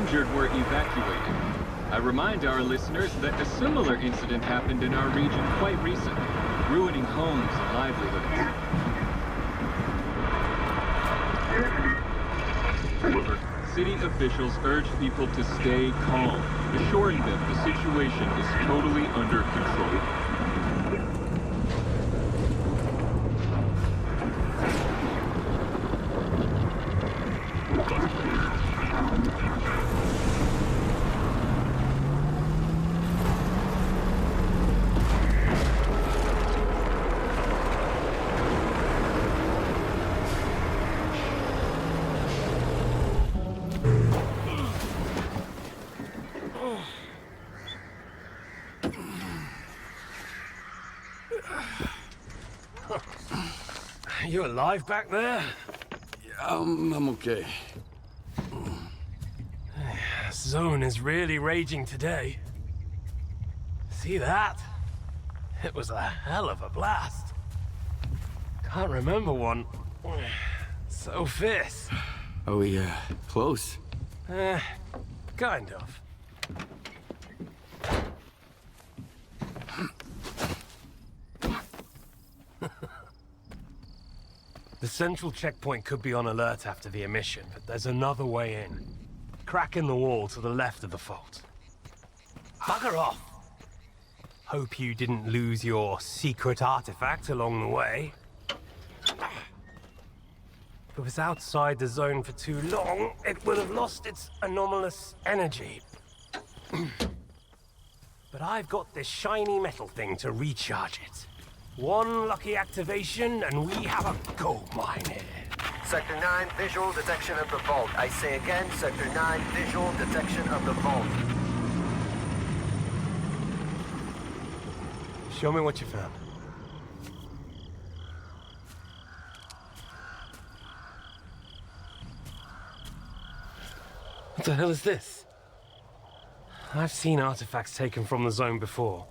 injured were evacuated. I remind our listeners that a similar incident happened in our region quite recently, ruining homes and livelihoods. However, city officials urge people to stay calm, assuring them the situation is totally under control. You alive back there? Yeah, I'm okay. Zone is really raging today. See that? It was a hell of a blast. Can't remember one so fierce. Are we, close? Kind of. The central checkpoint could be on alert after the emission, but there's another way in. Crack in the wall to the left of the vault. Bugger off! Hope you didn't lose your secret artifact along the way. If it was outside the zone for too long, it would have lost its anomalous energy. But I've got this shiny metal thing to recharge it. One lucky activation, and we have a gold mine here. Sector 9, visual detection of the vault. I say again, Sector 9, visual detection of the vault. Show me what you found. What the hell is this? I've seen artifacts taken from the zone before.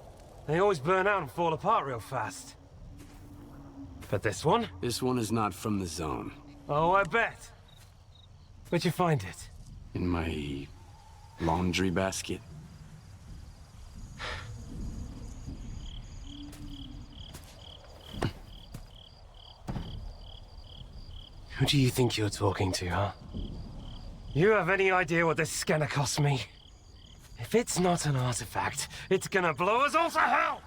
They always burn out and fall apart real fast. But this one? This one is not from the zone. Oh, I bet. Where'd you find it? In my laundry basket. Who do you think you're talking to, huh? You have any idea what this scanner cost me? If it's not an artifact, it's gonna blow us all to hell!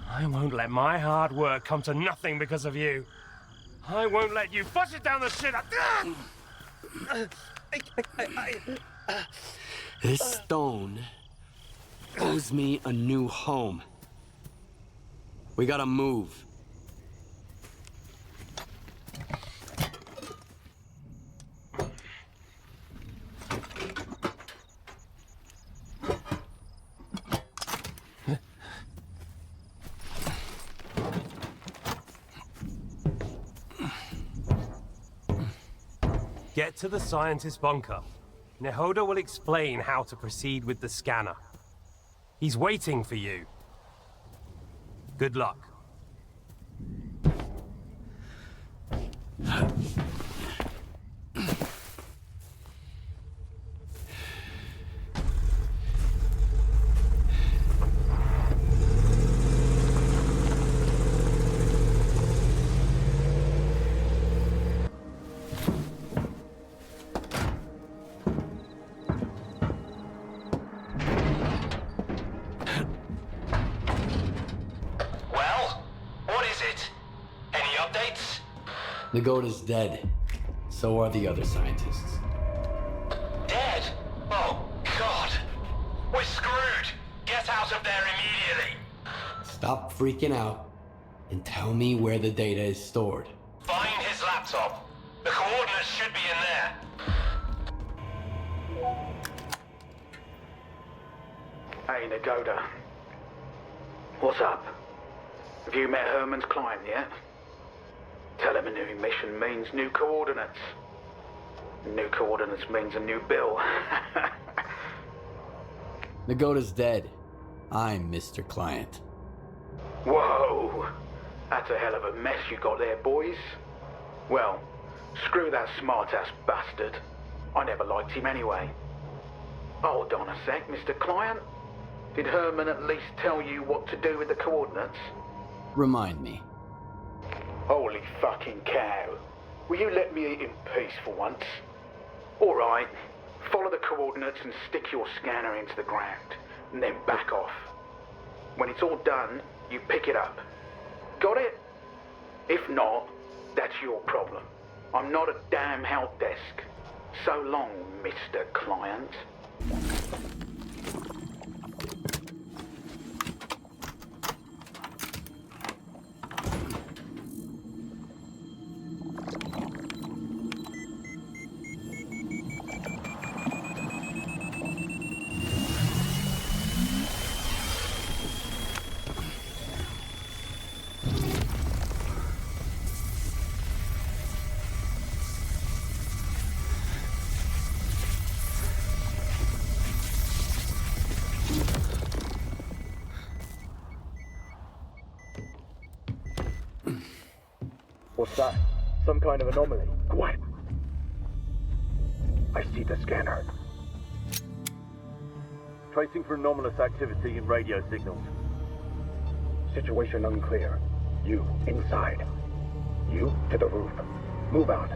I won't let my hard work come to nothing because of you. I won't let you push it down the shit. This stone owes me a new home. We gotta move. Get to the scientist's bunker. Nehoda will explain how to proceed with the scanner. He's waiting for you. Good luck. Nagoda's dead. So are the other scientists. Dead? Oh, God. We're screwed. Get out of there immediately. Stop freaking out and tell me where the data is stored. Find his laptop. The coordinates should be in there. Hey, Nagoda. What's up? Have you met Herman's client yet? Tell him a new mission means new coordinates. New coordinates means a new bill. Nagoda's dead. I'm Mr. Client. Whoa! That's a hell of a mess you got there, boys. Well, screw that smart-ass bastard. I never liked him anyway. Hold on a sec, Mr. Client. Did Herman at least tell you what to do with the coordinates? Remind me. Holy fucking cow. Will you let me eat in peace for once? Alright. Follow the coordinates and stick your scanner into the ground, and then back off. When it's all done, you pick it up. Got it? If not, that's your problem. I'm not a damn help desk. So long, Mr. Client. What's that? Some kind of anomaly. Quiet. I see the scanner. Tracing for anomalous activity in radio signals. Situation unclear. You, inside. You, to the roof. Move out.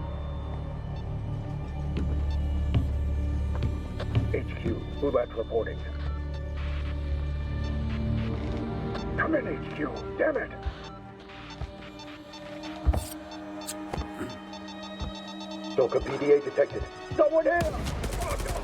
HQ, move out reporting. Come in, HQ. Damn it! Stalker PDA detected. Someone here! Oh, no.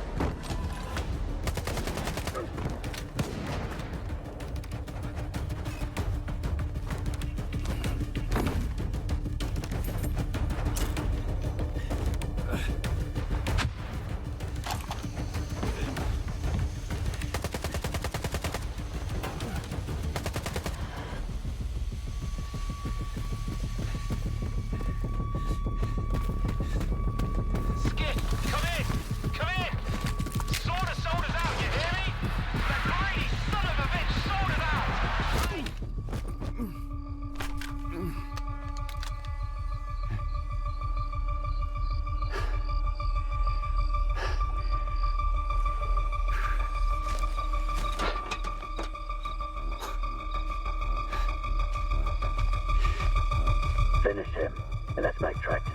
Finish him, and let's make tracks.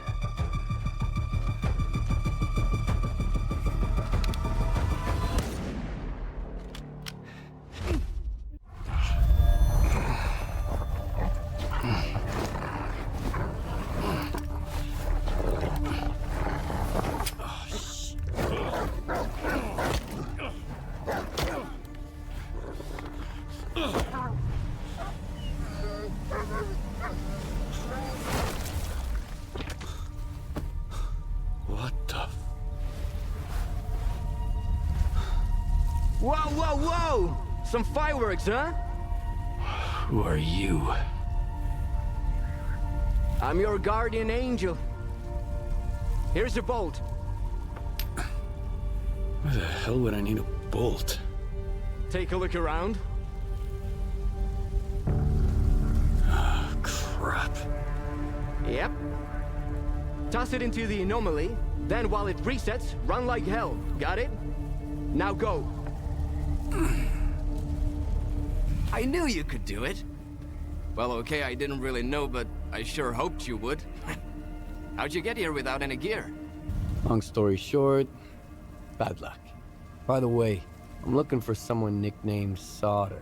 Whoa, whoa, whoa! Some fireworks, huh? Who are you? I'm your guardian angel. Here's a bolt. Why the hell would I need a bolt? Take a look around. Ah, crap. Yep. Toss it into the anomaly, then while it resets, run like hell. Got it? Now go. I knew you could do it. Well, okay, I didn't really know, but I sure hoped you would. How'd you get here without any gear? Long story short, bad luck. By the way, I'm looking for someone nicknamed Solder.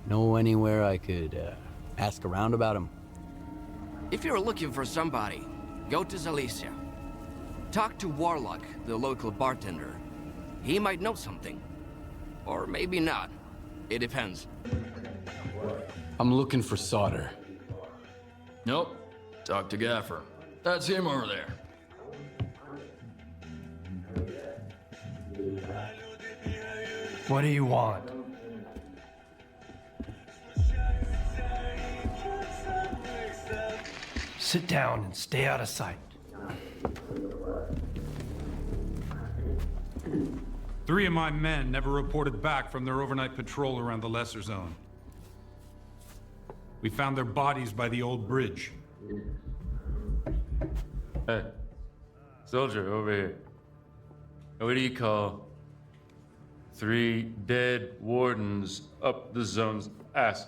Know anywhere I could ask around about him? If you're looking for somebody, go to Zalicia. Talk to Warlock, the local bartender. He might know something. Or maybe not. It depends. I'm looking for Solder. Nope. Talk to Gaffer. That's him over there. What do you want? Sit down and stay out of sight. 3 of my men never reported back from their overnight patrol around the Lesser Zone. We found their bodies by the old bridge. Hey, soldier, over here. What do you call 3 dead wardens up the zone's ass.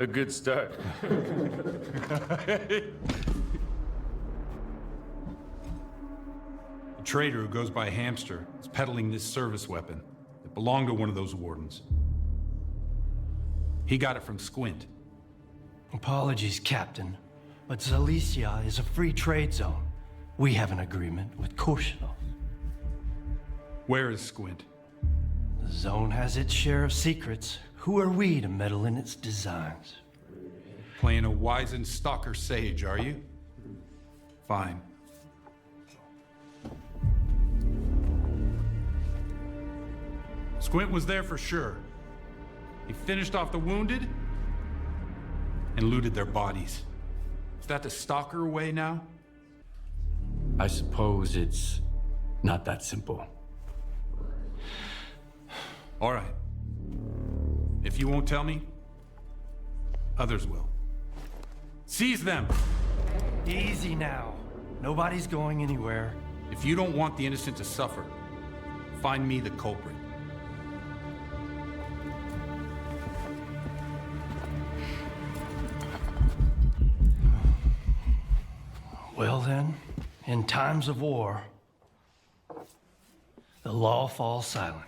A good start. A trader who goes by Hamster is peddling this service weapon that belonged to one of those wardens. He got it from Squint. Apologies, Captain, but Zalicia is a free trade zone. We have an agreement with Korshunov. Where is Squint? The zone has its share of secrets. Who are we to meddle in its designs? Playing a wizened stalker sage, are you? Fine. Squint was there for sure. He finished off the wounded and looted their bodies. Is that the stalker way now? I suppose it's not that simple. All right. If you won't tell me, others will. Seize them! Easy now. Nobody's going anywhere. If you don't want the innocent to suffer, find me the culprit. Well then, in times of war, the law falls silent.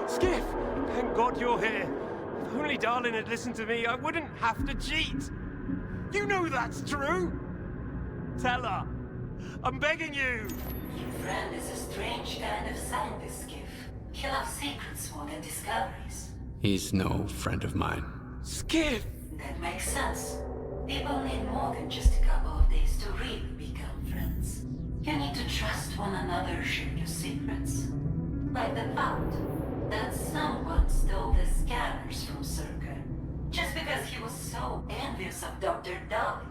Skiff! Thank God you're here. If only Darlin had listened to me, I wouldn't have to cheat. You know that's true. Tell her. I'm begging you. Your friend is a strange kind of scientist, Skiff. He loves secrets more than discoveries. He's no friend of mine. Skiff! That makes sense. People need more than just a couple of days to really become friends. You need to trust one another, share your secrets. Like the fact that someone stole the scanners from Circa, just because he was so envious of Dr. Dolly.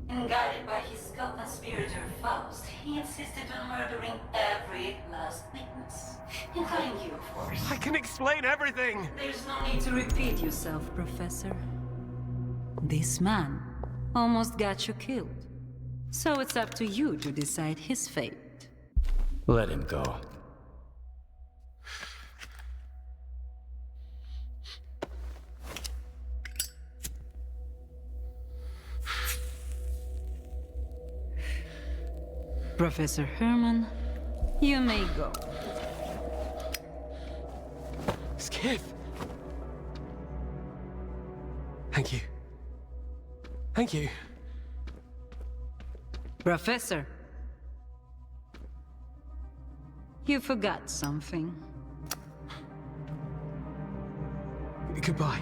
And guided by his co-conspirator Faust, he insisted on murdering every last witness, including you, of course. I can explain everything. There's no need to repeat yourself, Professor. This man almost got you killed. So it's up to you to decide his fate. Let him go. Professor Herman, you may go. Skiff! Thank you. Thank you. Professor, you forgot something. Goodbye.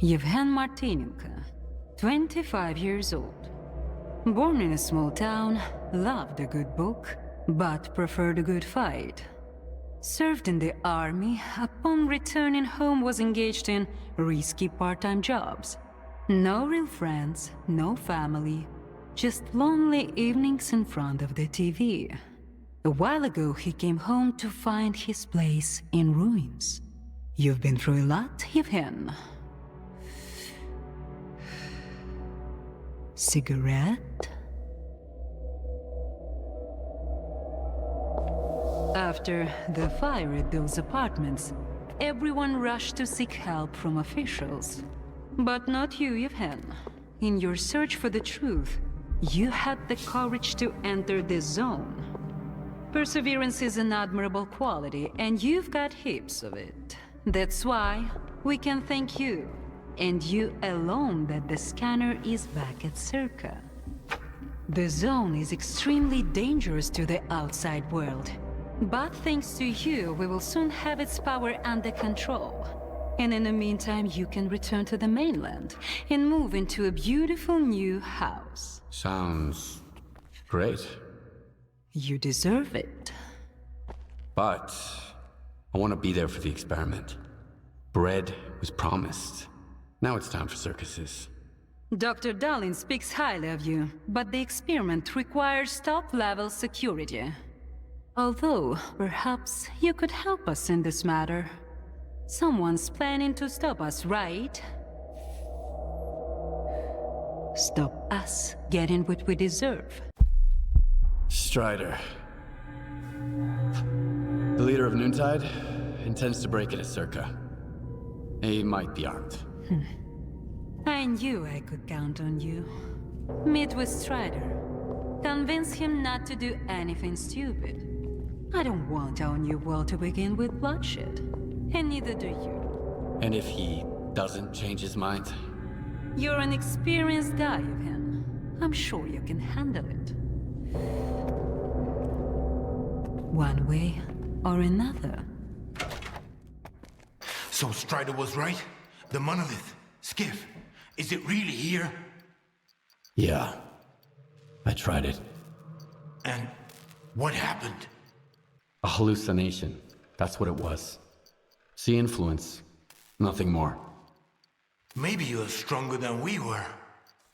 Yevhen Martinenko, 25 years old. Born in a small town, loved a good book, but preferred a good fight. Served in the army, upon returning home was engaged in risky part-time jobs. No real friends, no family, just lonely evenings in front of the TV. A while ago he came home to find his place in ruins. You've been through a lot, Yevhen. Cigarette? After the fire at those apartments, everyone rushed to seek help from officials. But not you, Yevhen. In your search for the truth, you had the courage to enter the zone. Perseverance is an admirable quality, and you've got heaps of it. That's why we can thank you, and you alone, that the scanner is back at Circa. The zone is extremely dangerous to the outside world. But thanks to you, we will soon have its power under control. And in the meantime, you can return to the mainland and move into a beautiful new house. Sounds great. You deserve it. But I want to be there for the experiment. Bread was promised. Now it's time for circuses. Dr. Darlin speaks highly of you, but the experiment requires top-level security. Although, perhaps you could help us in this matter. Someone's planning to stop us, right? Stop us getting what we deserve. Strider. The leader of Noontide intends to break into Circa. He might be armed. I knew I could count on you. Meet with Strider. Convince him not to do anything stupid. I don't want our new world to begin with bloodshed. And neither do you. And if he doesn't change his mind? You're an experienced guy, Yevhen. I'm sure you can handle it. One way or another. So Strider was right? The monolith, Skiff, is it really here? Yeah. I tried it. And what happened? A hallucination. That's what it was. Sea influence. Nothing more. Maybe you're stronger than we were.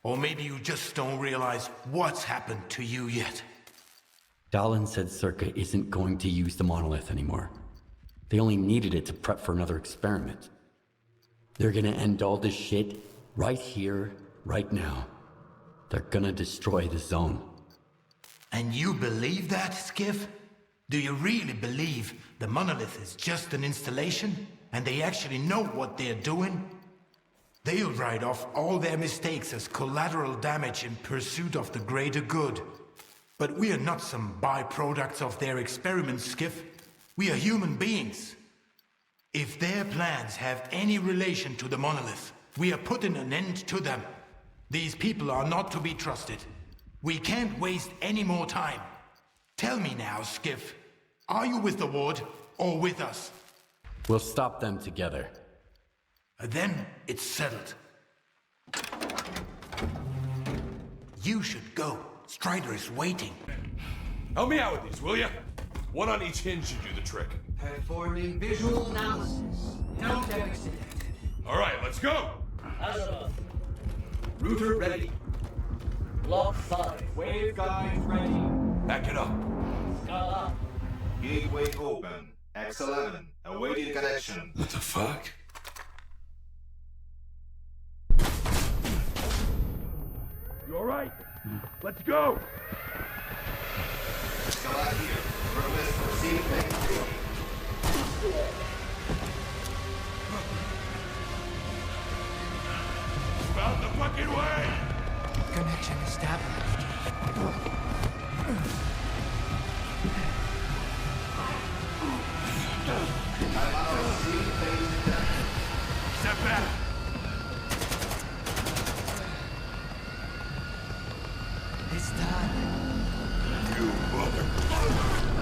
Or maybe you just don't realize what's happened to you yet. Dallin said Circa isn't going to use the monolith anymore. They only needed it to prep for another experiment. They're gonna end all this shit right here, right now. They're gonna destroy the zone. And you believe that, Skiff? Do you really believe the monolith is just an installation? And they actually know what they're doing? They'll write off all their mistakes as collateral damage in pursuit of the greater good. But we are not some byproducts of their experiments, Skiff. We are human beings. If their plans have any relation to the monolith, we are putting an end to them. These people are not to be trusted. We can't waste any more time. Tell me now, Skiff. Are you with the Ward or with us? We'll stop them together. Then it's settled. You should go. Strider is waiting. Help me out with these, will ya? One on each hinge should do the trick. Performing visual analysis. No damage detected. All right, let's go. Azimuth. Router ready. Block 5. Waveguide ready. Back it up. Scala. Gateway open. X11. Awaiting connection. What the fuck? You alright? Let's go! Scala here. Request for received connectivity. About the fucking way! Connection established. Step back! This time. You motherfucker!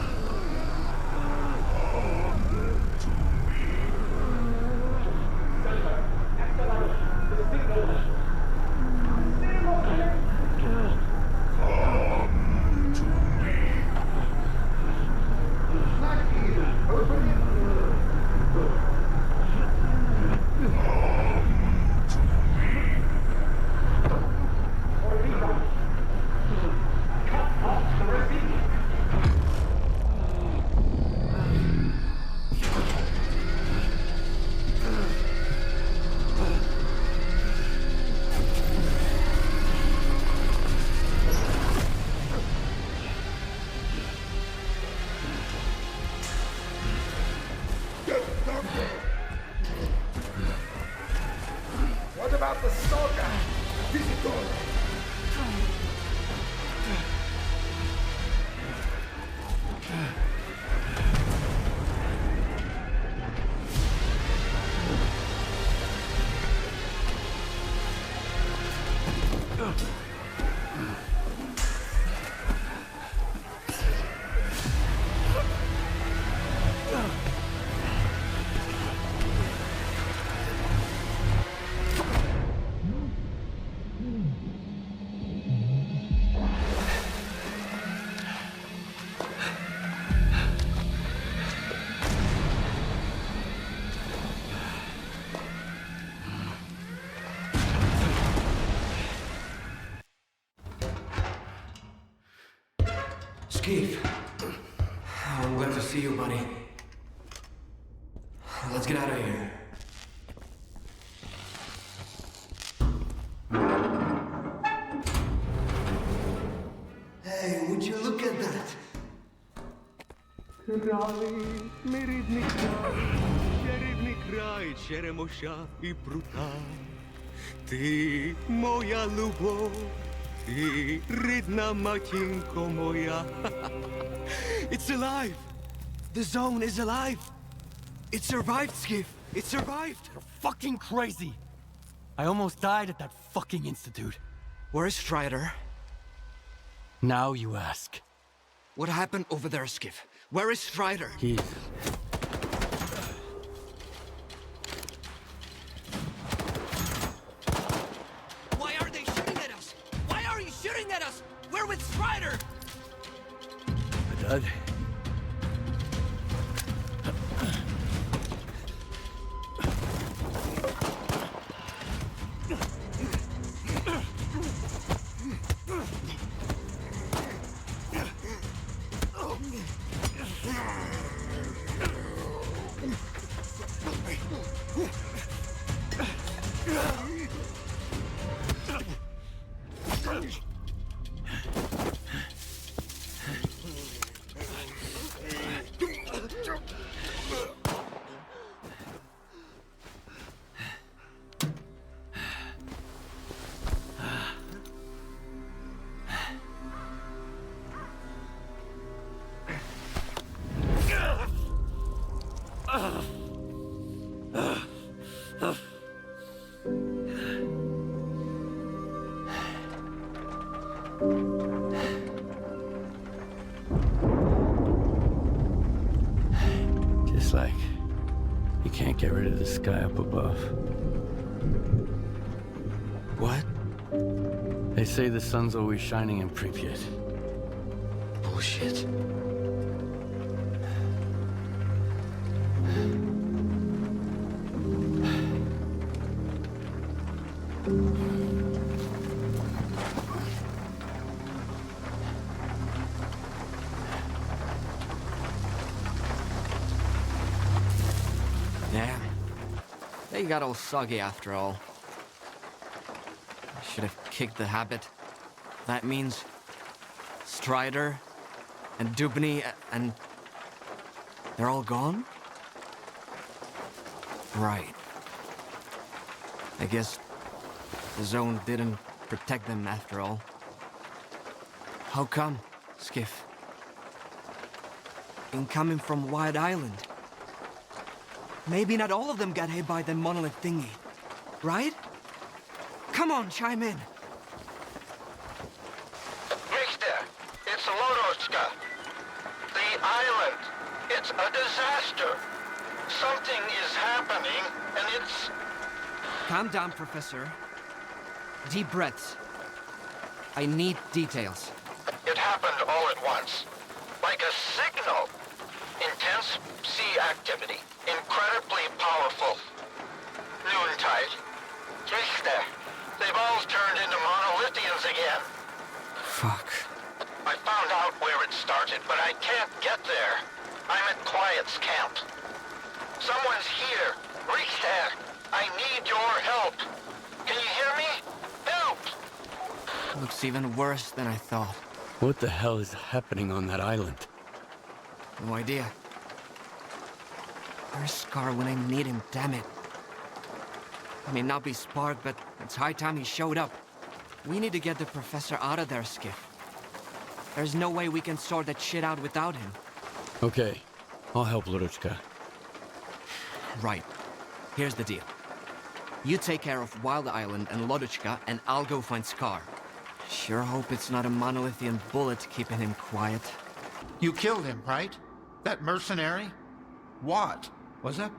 What about the Stalker? Visitor! Chief. I'm glad to see you, buddy. Let's get out of here. Hey, would you look at that? Мій рідний край, чарівний край, черемоша і прута. Ти моя любов, ти рідна матінко моя. It's alive! The zone is alive! It survived, Skiff! It survived! You're fucking crazy! I almost died at that fucking institute. Where's Strider? Now you ask. What happened over there, Skiff? Where is Strider? He's... Why are they shooting at us? Why are you shooting at us? We're with Strider! Dad? Just like you can't get rid of the sky up above. What? They say the sun's always shining in Pripyat. Bullshit. Damn. They got all soggy after all. I should have kicked the habit. That means Strider and Dubny and they're all gone? Right. I guess the zone didn't protect them after all. How come, Skiff? Incoming from Wide Island. Maybe not all of them got hit by the monolith thingy, right? Come on, chime in. Richter, it's Lodotska. The island, it's a disaster. Something is happening, and it's... Calm down, Professor. Deep breaths. I need details. It happened all at once. Like a signal. Intense sea activity. Incredibly powerful. Noontide. Richter. They've all turned into monolithians again. Fuck. I found out where it started, but I can't get there. I'm at Quiet's camp. Someone's here. Richter. I need your help. Can you hear me? Help! Looks even worse than I thought. What the hell is happening on that island? No idea. Where's Scar when I need him, damn it? I may not be Spark, but it's high time he showed up. We need to get the Professor out of there, Skiff. There's no way we can sort that shit out without him. Okay, I'll help Ludochka. Right. Here's the deal. You take care of Wild Island and Lodochka, and I'll go find Scar. Sure hope it's not a monolithian bullet keeping him quiet. You killed him, right? That mercenary? What was it?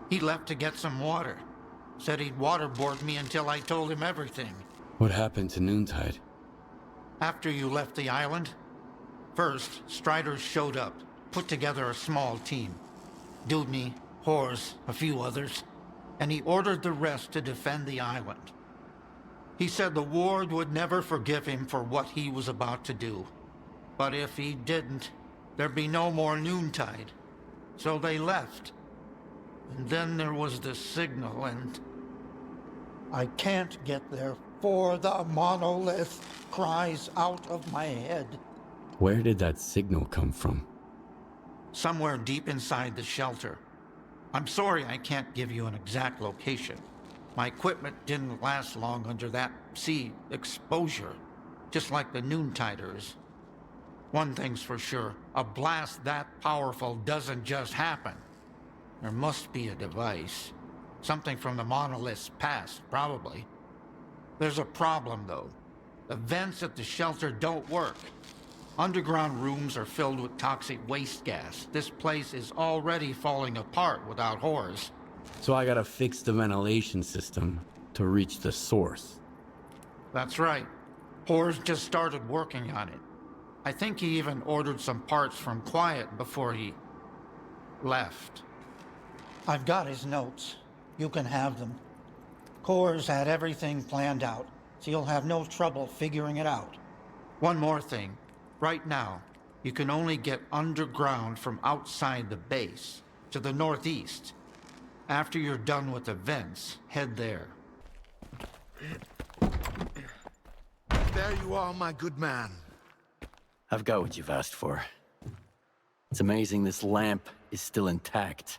He left to get some water. Said he'd waterboard me until I told him everything. What happened to Noontide? After you left the island, first, Striders showed up, put together a small team. Dudney, Horse, a few others, and he ordered the rest to defend the island. He said the ward would never forgive him for what he was about to do. But if he didn't, there'd be no more noontide. So they left. And then there was the signal, and I can't get there, for the monolith cries out of my head. Where did that signal come from? Somewhere deep inside the shelter. I'm sorry I can't give you an exact location. My equipment didn't last long under that sea exposure, just like the noontiders. One thing's for sure, a blast that powerful doesn't just happen. There must be a device. Something from the monolith's past, probably. There's a problem, though. The vents at the shelter don't work. Underground rooms are filled with toxic waste gas. This place is already falling apart without horrors. So I gotta fix the ventilation system to reach the source. That's right. Horrors just started working on it. I think he even ordered some parts from Quiet before he left. I've got his notes. You can have them. Coors had everything planned out, so you'll have no trouble figuring it out. One more thing. Right now, you can only get underground from outside the base, to the northeast. After you're done with the vents, head there. There you are, my good man. I've got what you've asked for. It's amazing this lamp is still intact.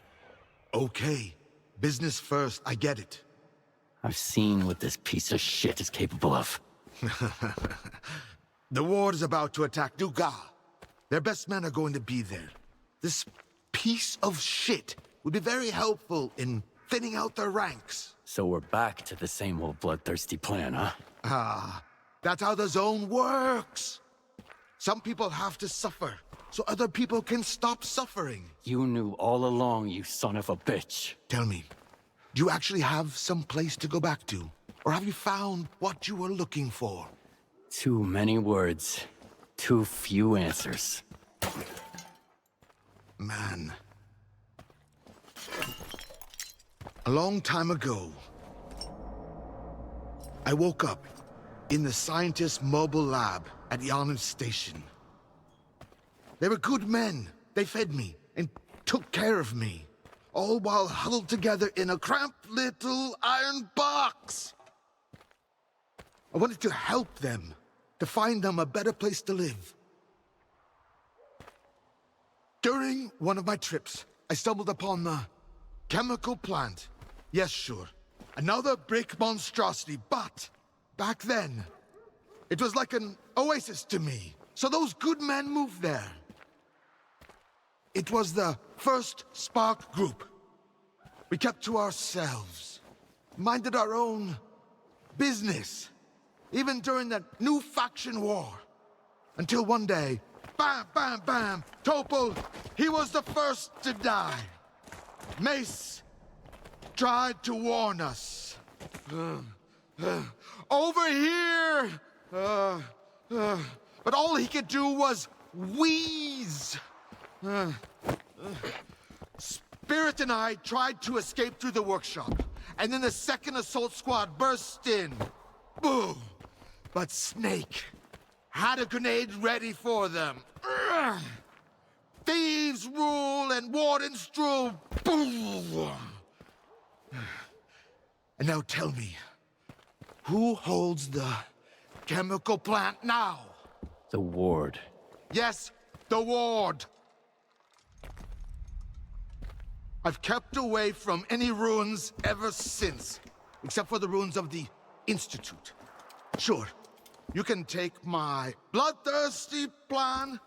Okay. Business first, I get it. I've seen what this piece of shit is capable of. The ward is about to attack Duga. Their best men are going to be there. This piece of shit would be very helpful in thinning out their ranks. So we're back to the same old bloodthirsty plan, huh? Ah, that's how the zone works. Some people have to suffer, so other people can stop suffering. You knew all along, you son of a bitch. Tell me, do you actually have some place to go back to? Or have you found what you were looking for? Too many words, too few answers. Man. A long time ago, I woke up in the scientist's mobile lab at Yonam Station. They were good men. They fed me and took care of me, all while huddled together in a cramped little iron box. I wanted to help them, to find them a better place to live. During one of my trips, I stumbled upon the chemical plant. Yes, sure. Another brick monstrosity, but back then, it was like an oasis to me. So those good men moved there. It was the first Spark group. We kept to ourselves, minded our own business, even during the new faction war. Until one day, bam, bam, bam, Topol, he was the first to die. Mace tried to warn us. Over here! But all he could do was wheeze. Spirit and I tried to escape through the workshop, and then the second assault squad burst in. Boom! But Snake had a grenade ready for them. Thieves rule and wardens rule. Boom! And now tell me, who holds the chemical plant now? The ward. Yes, the ward. I've kept away from any ruins ever since, except for the ruins of the Institute. Sure, you can take my bloodthirsty plan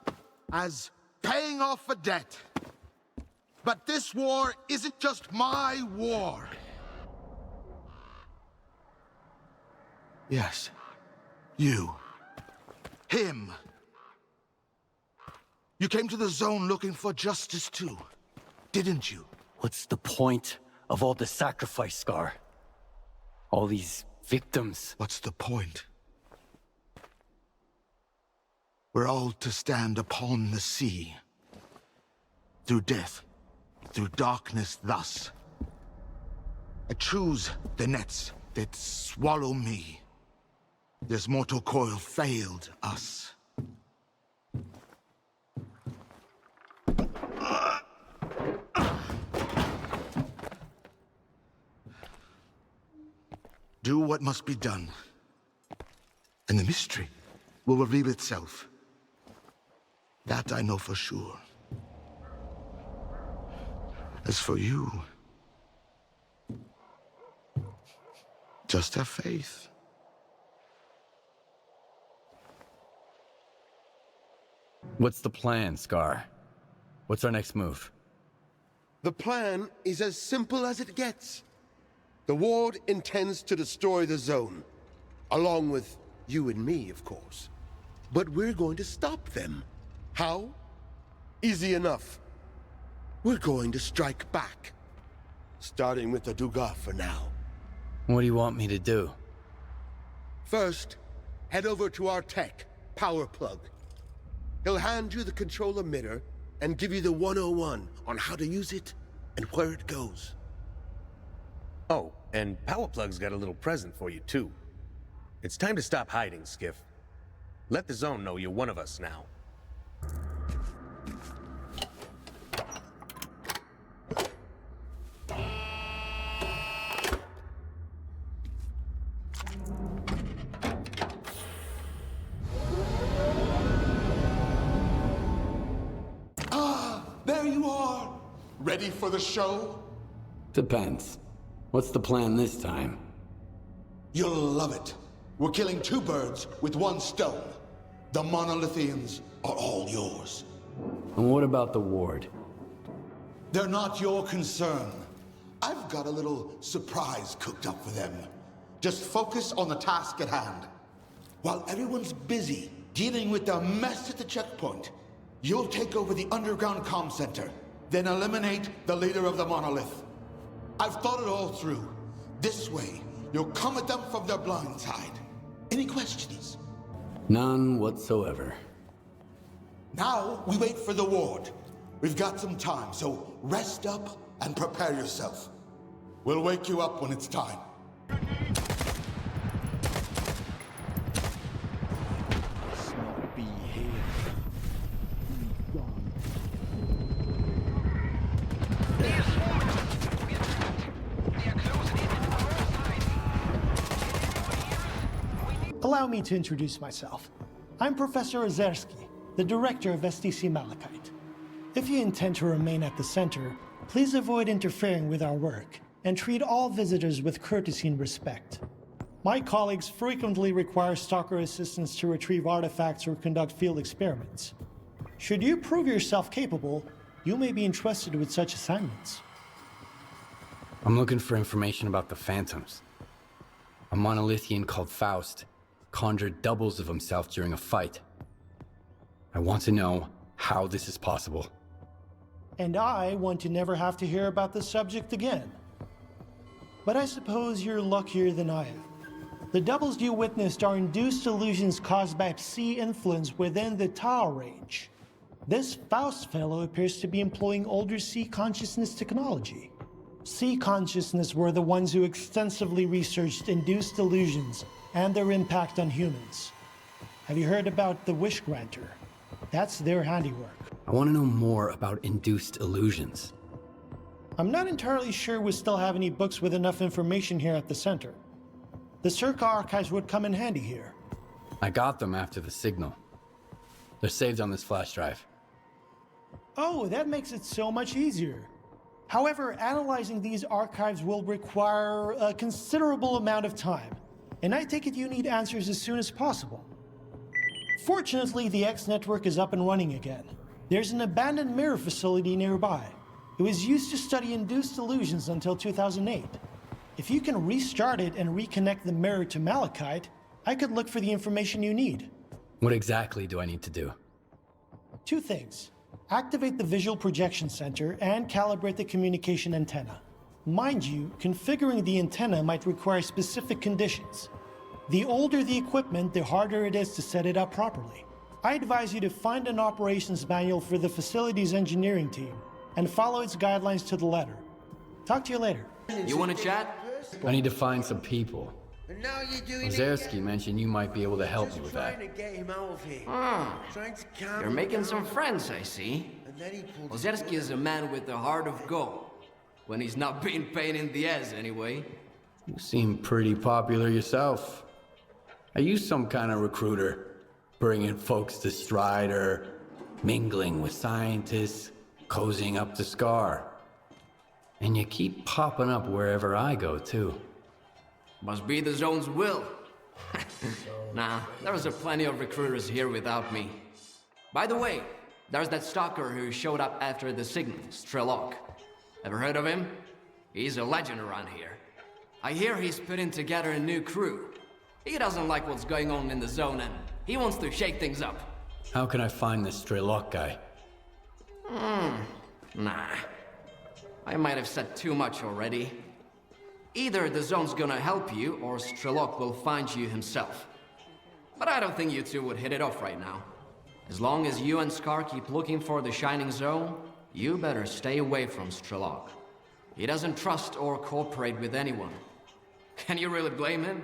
as paying off a debt. But this war isn't just my war. Yes, you. Him. You came to the zone looking for justice too, didn't you? What's the point of all the sacrifice, Scar? All these victims. What's the point? We're all to stand upon the sea. Through death, through darkness thus. I choose the nets that swallow me. This mortal coil failed us. do what must be done. And the mystery will reveal itself. That I know for sure. As for you, just have faith. What's the plan, Scar? What's our next move? The plan is as simple as it gets. The Ward intends to destroy the zone, along with you and me, of course. But we're going to stop them. How? Easy enough. We're going to strike back. Starting with the Dugas for now. What do you want me to do? First, head over to our tech, Power Plug. He'll hand you the control emitter and give you the 101 on how to use it and where it goes. Oh, and Power Plug's got a little present for you, too. It's time to stop hiding, Skiff. Let the zone know you're one of us now. There you are! Ready for the show? Depends. What's the plan this time? You'll love it. We're killing two birds with one stone. The Monolithians are all yours. And what about the Ward? They're not your concern. I've got a little surprise cooked up for them. Just focus on the task at hand. While everyone's busy dealing with the mess at the checkpoint, you'll take over the underground comm center, then eliminate the leader of the monolith. I've thought it all through. This way, you'll come at them from their blind side. Any questions? None whatsoever. Now, we wait for the Ward. We've got some time, so rest up and prepare yourself. We'll wake you up when it's time. Allow me to introduce myself. I'm Professor Ozerski, the director of STC Malachite. If you intend to remain at the center, please avoid interfering with our work and treat all visitors with courtesy and respect. My colleagues frequently require stalker assistance to retrieve artifacts or conduct field experiments. Should you prove yourself capable, you may be entrusted with such assignments. I'm looking for information about the Phantoms. A Monolithian called Faust conjured doubles of himself during a fight. I want to know how this is possible. And I want to never have to hear about this subject again. But I suppose you're luckier than I am. The doubles you witnessed are induced illusions caused by Psi influence within the Tau range. This Faust fellow appears to be employing older Psi consciousness technology. Psi consciousness were the ones who extensively researched induced illusions and their impact on humans. Have you heard about the Wish Granter? That's their handiwork. I want to know more about induced illusions. I'm not entirely sure we still have any books with enough information here at the center. The Circa archives would come in handy here. I got them after the signal. They're saved on this flash drive. Oh, that makes it so much easier. However, analyzing these archives will require a considerable amount of time, and I take it you need answers as soon as possible. Fortunately, the X network is up and running again. There's an abandoned mirror facility nearby. It was used to study induced illusions until 2008. If you can restart it and reconnect the mirror to Malachite, I could look for the information you need. What exactly do I need to do? Two things. Activate the visual projection center and calibrate the communication antenna. Mind you, configuring the antenna might require specific conditions. The older the equipment, the harder it is to set it up properly. I advise you to find an operations manual for the facility's engineering team and follow its guidelines to the letter. Talk to you later. You want to chat? I need to find some people. Ozerski mentioned you might be able to help me with that. You're making some friends, I see. Ozerski is a man with a heart of gold. When he's not being pain in the ass, anyway. You seem pretty popular yourself. Are you some kind of recruiter, bringing folks to Strider, mingling with scientists, cozying up to Scar? And you keep popping up wherever I go, too. Must be the Zone's will. Nah, there's a plenty of recruiters here without me. By the way, there's that stalker who showed up after the signal, Strelok. Ever heard of him? He's a legend around here. I hear he's putting together a new crew. He doesn't like what's going on in the Zone and he wants to shake things up. How can I find this Strelok guy? Nah. I might have said too much already. Either the Zone's gonna help you, or Strelok will find you himself. But I don't think you two would hit it off right now. As long as you and Scar keep looking for the Shining Zone, you better stay away from Strelok. He doesn't trust or cooperate with anyone. Can you really blame him?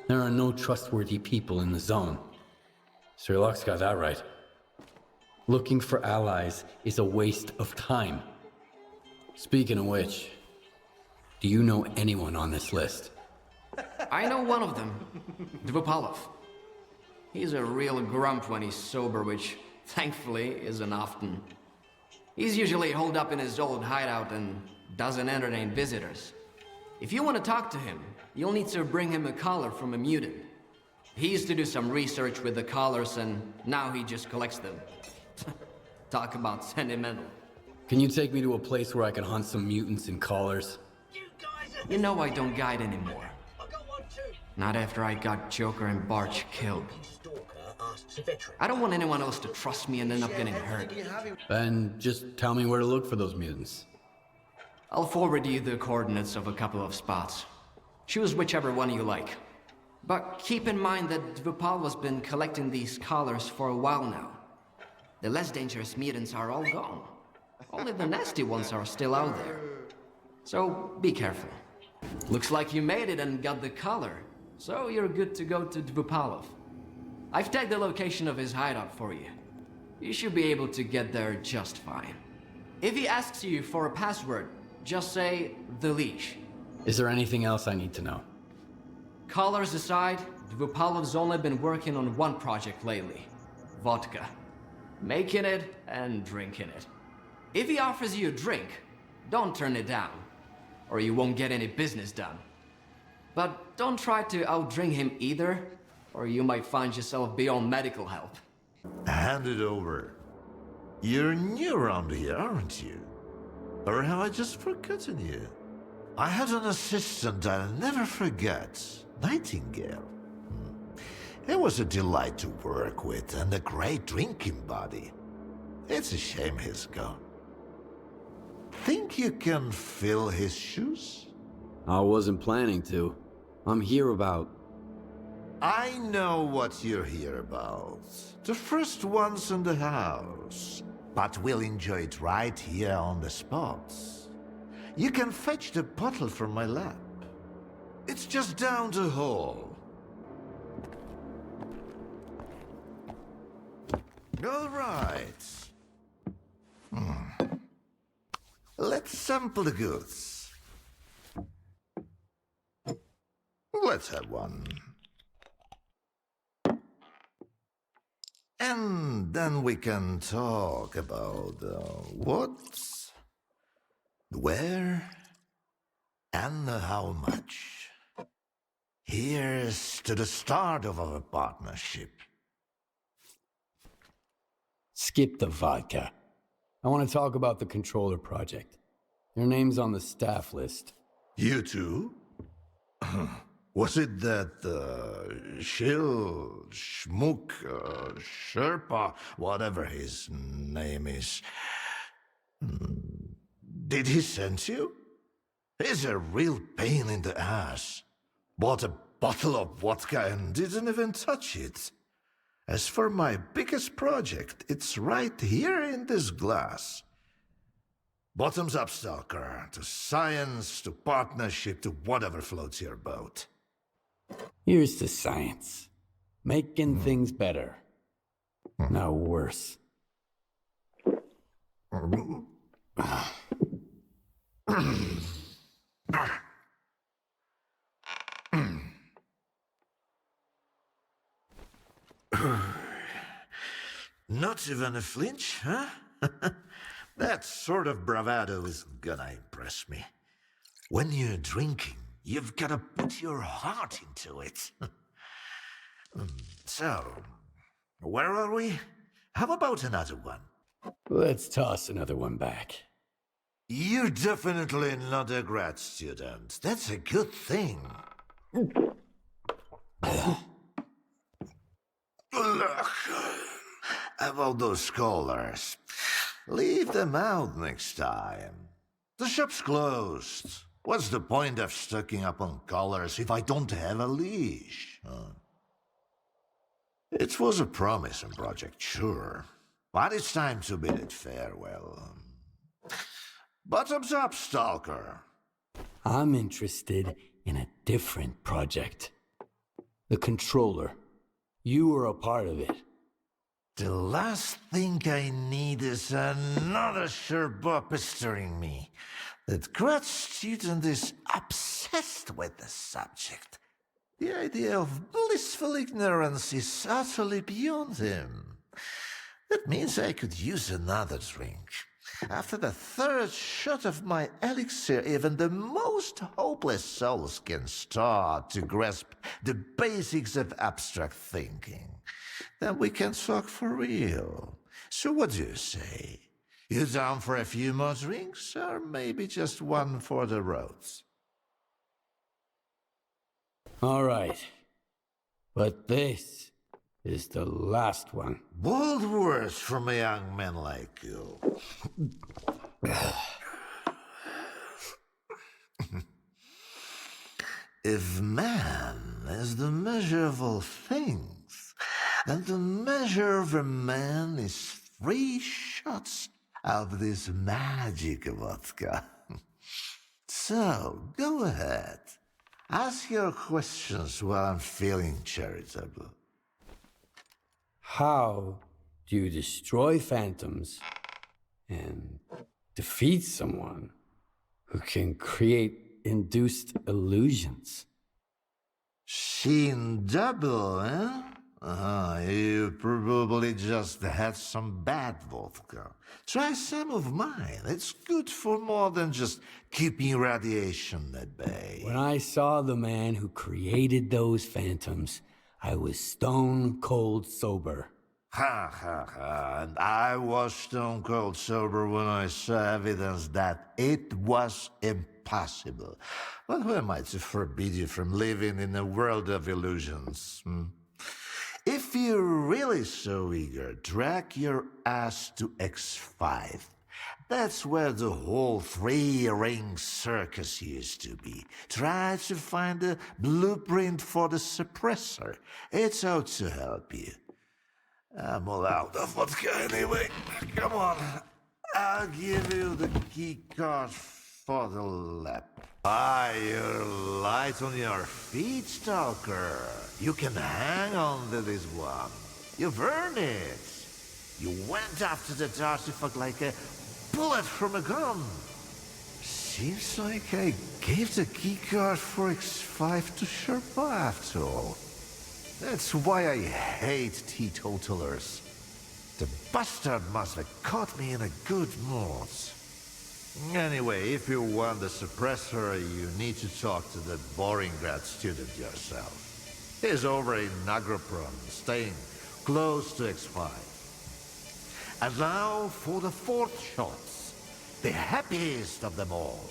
There are no trustworthy people in the Zone. Strelok's got that right. Looking for allies is a waste of time. Speaking of which, do you know anyone on this list? I know one of them, Dvupalov. He's a real grump when he's sober, which, thankfully, isn't often. He's usually holed up in his old hideout and doesn't entertain visitors. If you want to talk to him, you'll need to bring him a collar from a mutant. He used to do some research with the collars, and now he just collects them. Talk about sentimental. Can you take me to a place where I can hunt some mutants in collars? You know I don't guide anymore. Not after I got Joker and Barch killed. I don't want anyone else to trust me and end up getting hurt. Then just tell me where to look for those mutants. I'll forward you the coordinates of a couple of spots. Choose whichever one you like. But keep in mind that Dvupal has been collecting these collars for a while now. The less dangerous mutants are all gone. Only the nasty ones are still out there. So be careful. Looks like you made it and got the collar, so you're good to go to Dvupalov. I've tagged the location of his hideout for you. You should be able to get there just fine. If he asks you for a password, just say the leash. Is there anything else I need to know? Collars aside, Dvupalov's only been working on one project lately. Vodka. Making it and drinking it. If he offers you a drink, don't turn it down, or you won't get any business done. But don't try to outdrink him either, or you might find yourself beyond medical help. Hand it over. You're new around here, aren't you? Or have I just forgotten you? I had an assistant I'll never forget, Nightingale. It was a delight to work with and a great drinking buddy. It's a shame he's gone. Think you can fill his shoes? I wasn't planning to. I'm here about... I know what you're here about. The first ones in the house. But we'll enjoy it right here on the spot. You can fetch the bottle from my lab. It's just down the hall. All right. Let's sample the goods. Let's have one. And then we can talk about what, where, and how much. Here's to the start of our partnership. Skip the vodka. I want to talk about the controller project. Your name's on the staff list. You too? Was it that, Shill, Schmook, Sherpa, whatever his name is? Did he send you? He's a real pain in the ass. Bought a bottle of vodka and didn't even touch it. As for my biggest project, it's right here in this glass. Bottoms up, Stalker. To science, to partnership, to whatever floats your boat. Here's to science. Making things better. Not worse. Not even a flinch, huh? That sort of bravado isn't gonna impress me. When you're drinking, you've gotta put your heart into it. So, where are we? How about another one? Let's toss another one back. You're definitely not a grad student. That's a good thing. Look, about those scholars. Leave them out next time. The shop's closed. What's the point of stocking up on collars if I don't have a leash? It was a promising project, sure. But it's time to bid it farewell. Bottoms up, Stalker. I'm interested in a different project. The Controller. You were a part of it. The last thing I need is another Sherpa pestering me. That grad student is obsessed with the subject. The idea of blissful ignorance is utterly beyond him. That means I could use another drink. After the third shot of my elixir, even the most hopeless souls can start to grasp the basics of abstract thinking. Then we can talk for real. So what do you say? You down for a few more drinks, or maybe just one for the roads? All right. But this is the last one. Bold words from a young man like you. If man is the measure of all things, then the measure of a man is 3 shots of this magic vodka. So, go ahead. Ask your questions while I'm feeling charitable. How do you destroy phantoms and defeat someone who can create induced illusions? Seen double, eh? You probably just had some bad vodka. Try some of mine. It's good for more than just keeping radiation at bay. When I saw the man who created those phantoms, I was stone cold sober. Ha ha ha. And I was stone cold sober when I saw evidence that it was impossible. But who am I to forbid you from living in a world of illusions? If you're really so eager, drag your ass to X5. That's where the whole 3-ring circus used to be. Try to find a blueprint for the suppressor. It's out to help you. I'm all out of vodka anyway. Come on. I'll give you the key card for the lab. You're light on your feet, Stalker. You can hang on to this one. You've earned it. You went after that artifact like a bullet from a gun. Seems like I gave the keycard for X5 to Sherpa after all. That's why I hate teetotalers. The bastard must have caught me in a good mood. Anyway, if you want the suppressor, you need to talk to the boring grad student yourself. He's over in Nagropron, staying close to X5. And now for the 4th shots, the happiest of them all.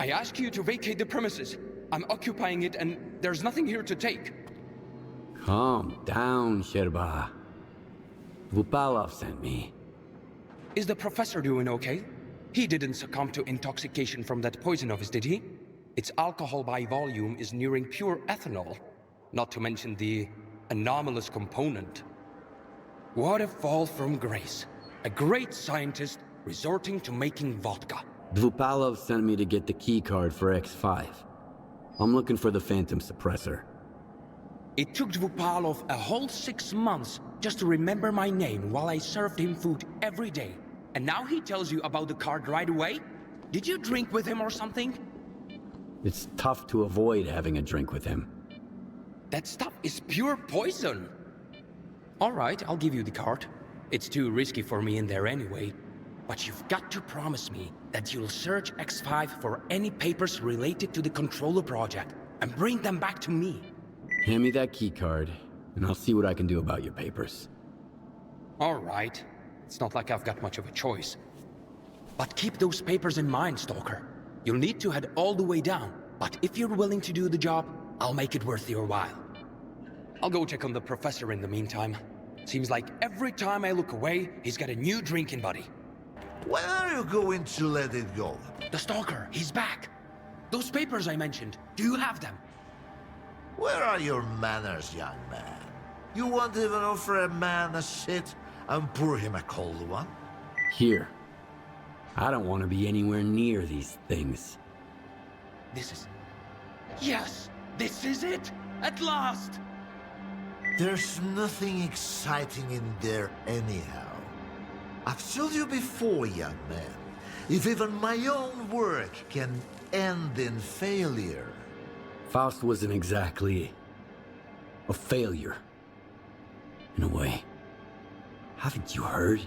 I ask you to vacate the premises. I'm occupying it and there's nothing here to take. Calm down, Sherba. Vupalov sent me. Is the professor doing okay? He didn't succumb to intoxication from that poison of his, did he? Its alcohol by volume is nearing pure ethanol, not to mention the anomalous component. What a fall from grace. A great scientist resorting to making vodka. Dvupalov sent me to get the keycard for X5. I'm looking for the Phantom Suppressor. It took Dvupalov a whole 6 months just to remember my name while I served him food every day. And now he tells you about the card right away? Did you drink with him or something? It's tough to avoid having a drink with him. That stuff is pure poison. All right, I'll give you the card. It's too risky for me in there anyway. But you've got to promise me that you'll search X5 for any papers related to the controller project and bring them back to me. Hand me that key card, and I'll see what I can do about your papers. All right. It's not like I've got much of a choice. But keep those papers in mind, Stalker. You'll need to head all the way down, but if you're willing to do the job, I'll make it worth your while. I'll go check on the professor in the meantime. Seems like every time I look away, he's got a new drinking buddy. When are you going to let it go? The Stalker, he's back. Those papers I mentioned, do you have them? Where are your manners, young man? You won't even offer a man a shit and pour him a cold one? Here. I don't want to be anywhere near these things. This is... Yes! This is it! At last! There's nothing exciting in there anyhow. I've told you before, young man, if even my own work can end in failure... Faust wasn't exactly... a failure. In a way. Haven't you heard?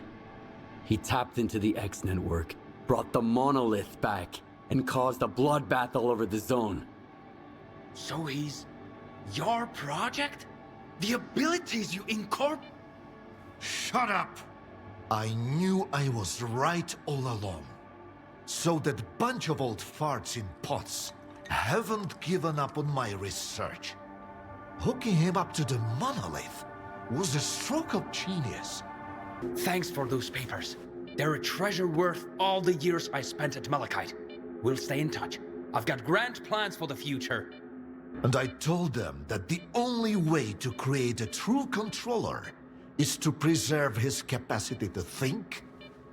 He tapped into the X network, brought the monolith back, and caused a bloodbath all over the zone. So he's... your project? The abilities you incorporate? Shut up! I knew I was right all along. So that bunch of old farts in pots haven't given up on my research. Hooking him up to the monolith was a stroke of genius. Thanks for those papers. They're a treasure worth all the years I spent at Malachite. We'll stay in touch. I've got grand plans for the future. And I told them that the only way to create a true controller is to preserve his capacity to think,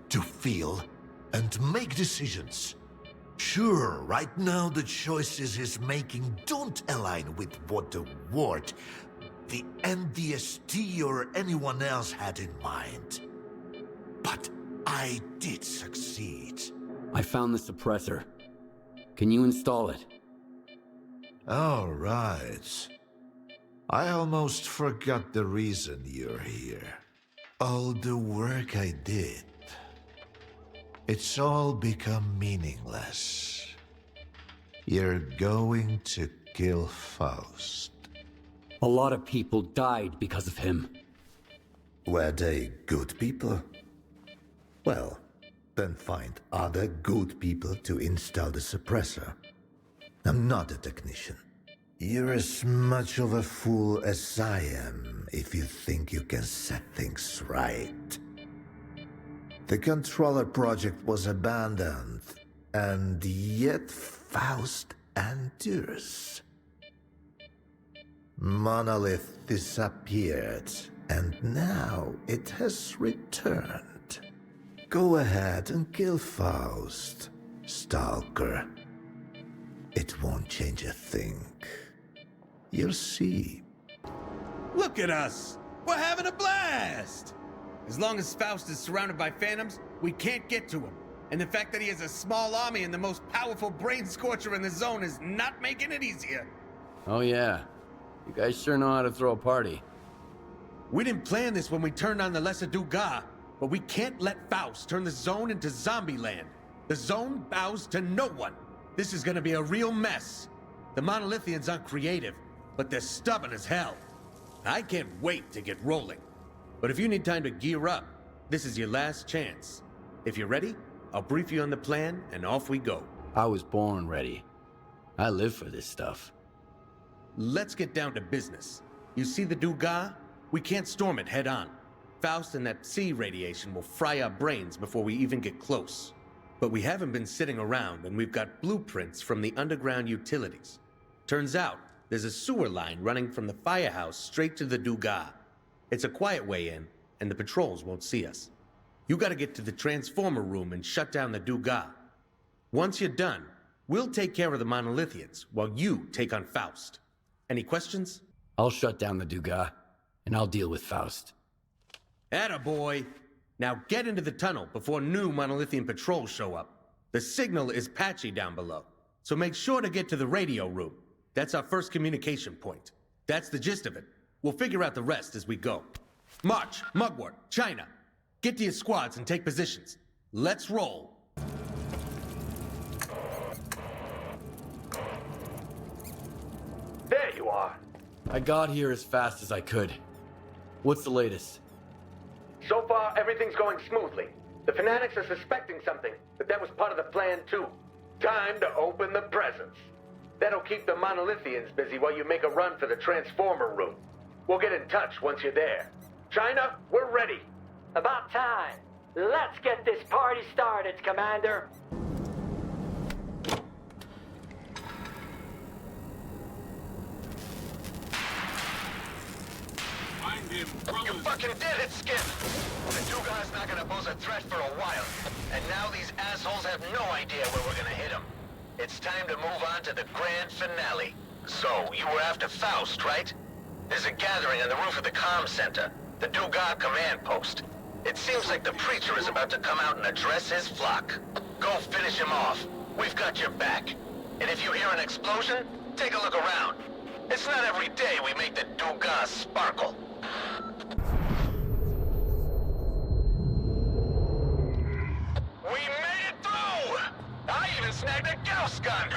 to feel, and make decisions. Sure, right now the choices he's making don't align with what the Ward, the NDST, or anyone else had in mind. But I did succeed. I found the suppressor. Can you install it? All right. I almost forgot the reason you're here. All the work I did. It's all become meaningless. You're going to kill Faust. A lot of people died because of him. Were they good people? Well, then find other good people to install the suppressor. I'm not a technician. You're as much of a fool as I am if you think you can set things right. The controller project was abandoned, and yet Faust endures. Monolith disappeared, and now it has returned. Go ahead and kill Faust, Stalker. It won't change a thing. You'll see. Look at us! We're having a blast! As long as Faust is surrounded by phantoms, we can't get to him. And the fact that he has a small army and the most powerful brain scorcher in the zone is not making it easier. Oh yeah. You guys sure know how to throw a party. We didn't plan this when we turned on the Lesser Dugas, but we can't let Faust turn the zone into zombie land. The zone bows to no one. This is gonna be a real mess. The Monolithians aren't creative, but they're stubborn as hell. I can't wait to get rolling. But if you need time to gear up, this is your last chance. If you're ready, I'll brief you on the plan, and off we go. I was born ready. I live for this stuff. Let's get down to business. You see the Dugas? We can't storm it head on. Faust and that C radiation will fry our brains before we even get close. But we haven't been sitting around, and we've got blueprints from the underground utilities. Turns out, there's a sewer line running from the firehouse straight to the Dugas. It's a quiet way in, and the patrols won't see us. You gotta get to the transformer room and shut down the Dugas. Once you're done, we'll take care of the Monolithians, while you take on Faust. Any questions? I'll shut down the Dugas, and I'll deal with Faust. Attaboy! Now get into the tunnel before new Monolithian patrols show up. The signal is patchy down below, so make sure to get to the radio room. That's our first communication point. That's the gist of it. We'll figure out the rest as we go. March, Mugwort, China. Get to your squads and take positions. Let's roll. There you are. I got here as fast as I could. What's the latest? So far, everything's going smoothly. The Fanatics are suspecting something, but that was part of the plan too. Time to open the presents. That'll keep the Monolithians busy while you make a run for the Transformer room. We'll get in touch once you're there. China, we're ready. About time. Let's get this party started, Commander. Find him, you fucking did it, Skip! The Dugan's not gonna pose a threat for a while. And now these assholes have no idea where we're gonna hit them. It's time to move on to the grand finale. So, you were after Faust, right? There's a gathering on the roof of the comm center, the Dugan command post. It seems like the preacher is about to come out and address his flock. Go finish him off. We've got your back. And if you hear an explosion, take a look around. It's not every day we make the Dugan sparkle. We made it through! I even snagged a Gauss gun!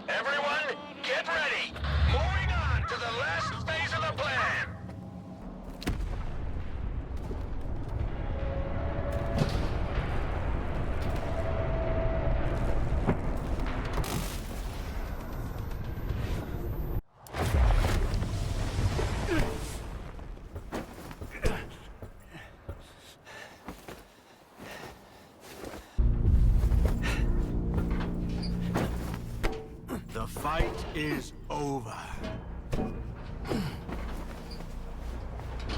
Everyone, get ready! Moving on to the last phase of the plan! The fight is over.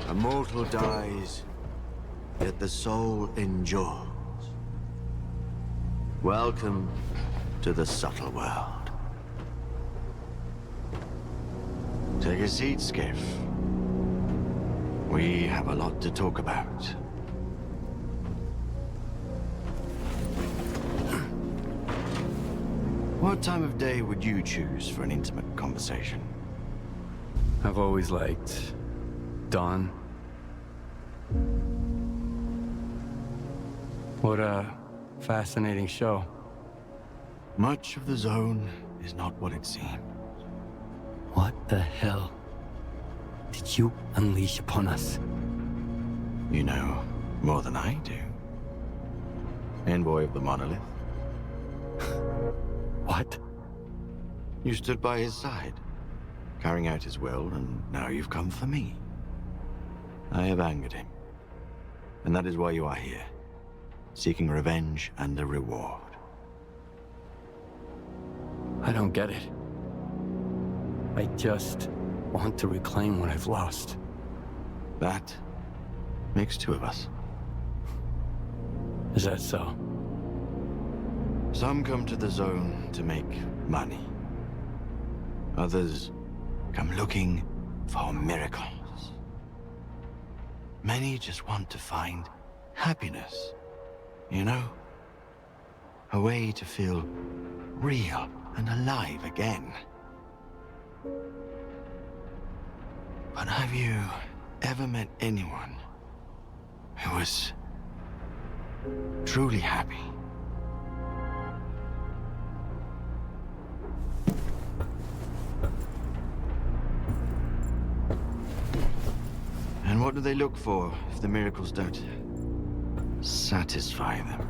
A mortal dies, yet the soul endures. Welcome to the subtle world. Take a seat, Skiff. We have a lot to talk about. What time of day would you choose for an intimate conversation? I've always liked dawn. What a fascinating show. Much of the zone is not what it seems. What the hell did you unleash upon us? You know more than I do. Envoy of the Monolith. What? You stood by his side, carrying out his will, and now you've come for me. I have angered him. And that is why you are here, seeking revenge and a reward. I don't get it. I just want to reclaim what I've lost. That makes two of us. Is that so? Some come to the zone to make money. Others come looking for miracles. Many just want to find happiness, you know? A way to feel real and alive again. But have you ever met anyone who was truly happy? And what do they look for if the miracles don't satisfy them?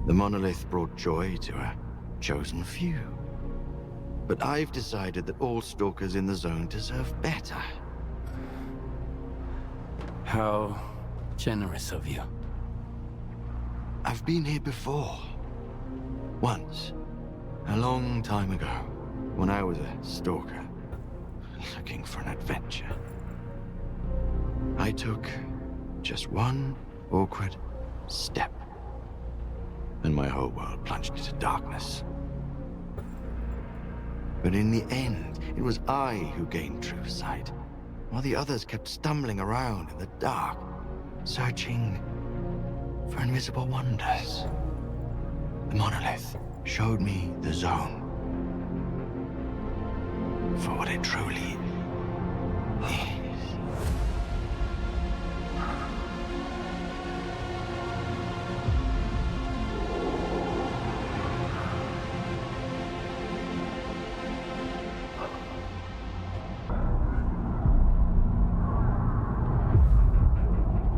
The monolith brought joy to a chosen few. But I've decided that all stalkers in the zone deserve better. How generous of you. I've been here before. Once. A long time ago. When I was a stalker. Looking for an adventure. I took just one awkward step. And my whole world plunged into darkness. But in the end, it was I who gained true sight, while the others kept stumbling around in the dark, searching for invisible wonders. The monolith showed me the zone for what it truly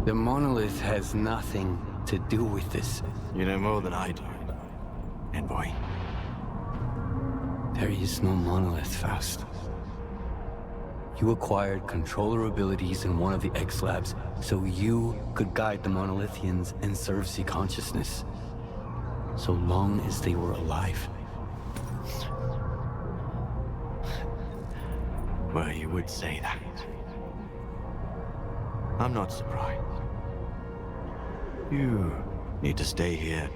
The monolith has nothing to do with this. You know more than I do, envoy. There is no monolith, Faust. You acquired controller abilities in one of the X-Labs so you could guide the Monolithians and serve C consciousness. So long as they were alive. Well, you would say that. I'm not surprised. You need to stay here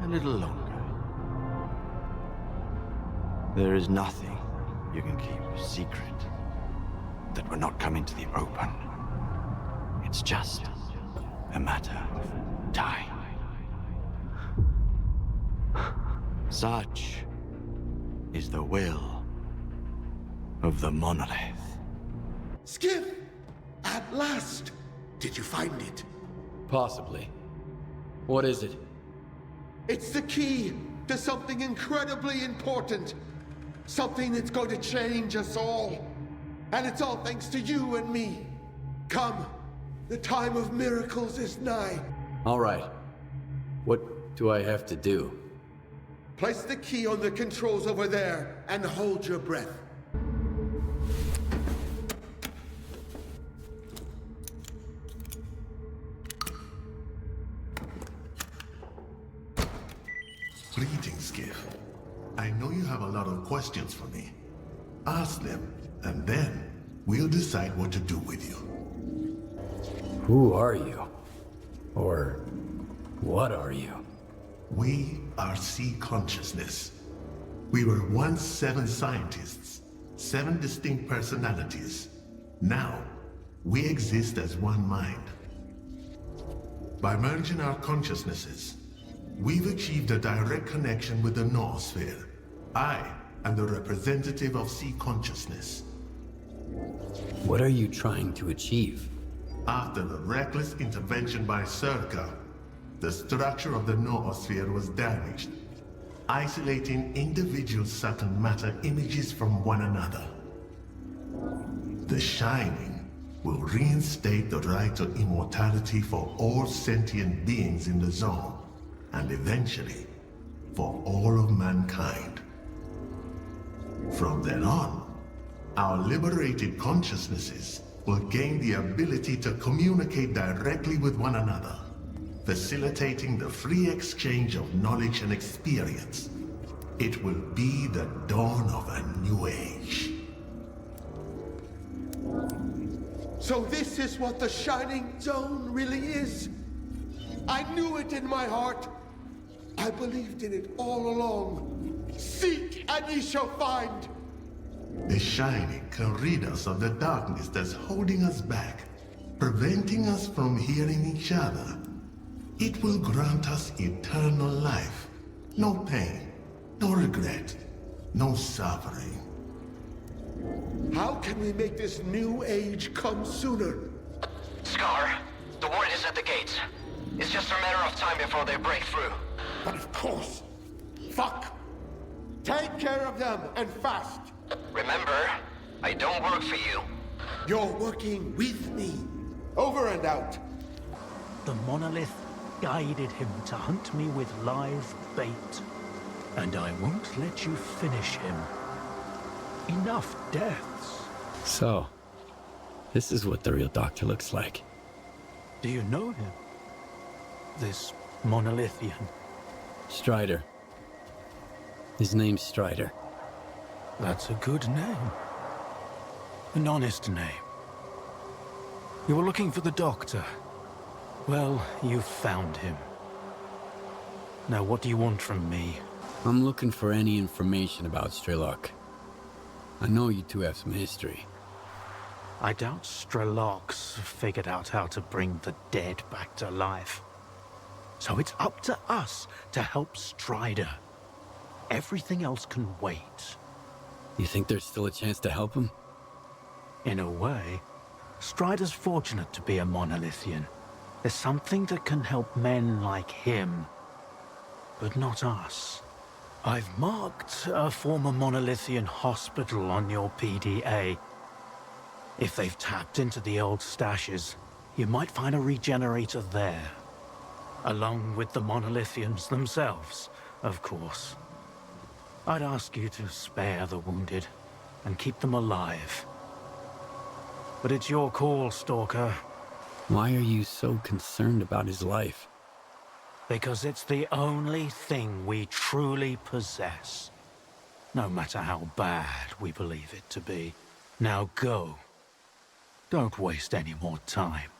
a little longer. There is nothing you can keep secret that will not come into the open. It's just a matter of time. Such is the will of the monolith. Skiff! At last! Did you find it? Possibly. What is it? It's the key to something incredibly important. Something that's going to change us all. And it's all thanks to you and me. Come, the time of miracles is nigh. All right. What do I have to do? Place the key on the controls over there and hold your breath. Greetings, Skiff. I know you have a lot of questions for me. Ask them, and then we'll decide what to do with you. Who are you? Or what are you? We are C consciousness. We were once 7 scientists, 7 distinct personalities. Now, we exist as one mind. By merging our consciousnesses, we've achieved a direct connection with the noosphere. I am the representative of C consciousness. What are you trying to achieve? After the reckless intervention by Circa, the structure of the noosphere was damaged, isolating individual subtle matter images from one another. The Shining will reinstate the right to immortality for all sentient beings in the zone, and eventually, for all of mankind. From then on, our liberated consciousnesses will gain the ability to communicate directly with one another, facilitating the free exchange of knowledge and experience. It will be the dawn of a new age. So this is what the Shining Zone really is. I knew it in my heart. I believed in it all along. Seek and ye shall find. The Shining can rid us of the darkness that's holding us back, preventing us from hearing each other. It will grant us eternal life. No pain, no regret, no suffering. How can we make this new age come sooner? Scar, the ward is at the gates. It's just a matter of time before they break through. But of course. Fuck. Take care of them and fast. Remember, I don't work for you. You're working with me. Over and out. The monolith guided him to hunt me with live bait. And I won't let you finish him. Enough deaths. So, this is what the real doctor looks like. Do you know him? This monolithian? Strider. His name's Strider. That's a good name. An honest name. You were looking for the doctor. Well, you found him. Now what do you want from me? I'm looking for any information about Strelok. I know you two have some history. I doubt Strelok's figured out how to bring the dead back to life. So it's up to us to help Strider. Everything else can wait. You think there's still a chance to help him? In a way, Strider's fortunate to be a monolithian. There's something that can help men like him, but not us. I've marked a former monolithian hospital on your PDA. If they've tapped into the old stashes, You might find a regenerator there. Along with the Monolithians themselves, of course. I'd ask you to spare the wounded and keep them alive. But it's your call, Stalker. Why are you so concerned about his life? Because it's the only thing we truly possess. No matter how bad we believe it to be. Now go. Don't waste any more time.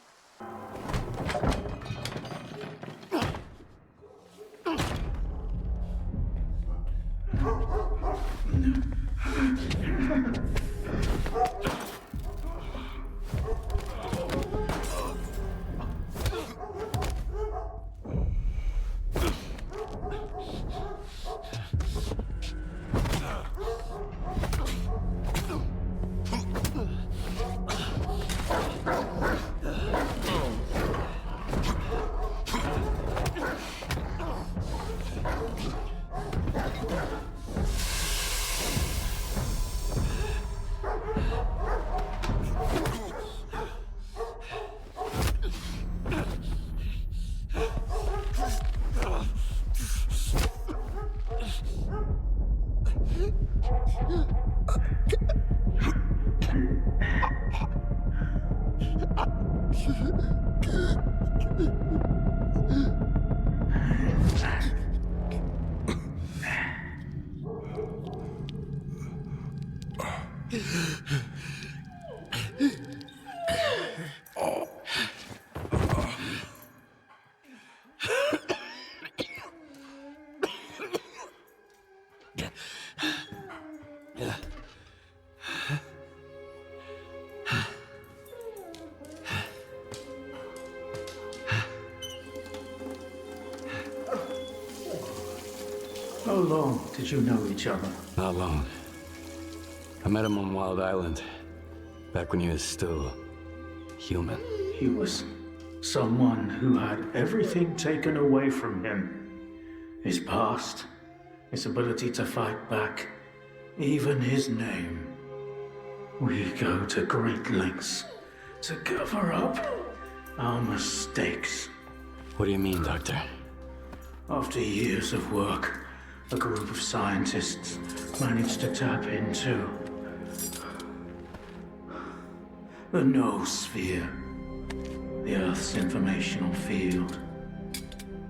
How long did you know each other? Not long. I met him on Wild Island, back when he was still human. He was someone who had everything taken away from him. His past, his ability to fight back, even his name. We go to great lengths to cover up our mistakes. What do you mean, Doctor? After years of work, a group of scientists managed to tap into the noosphere, the Earth's informational field.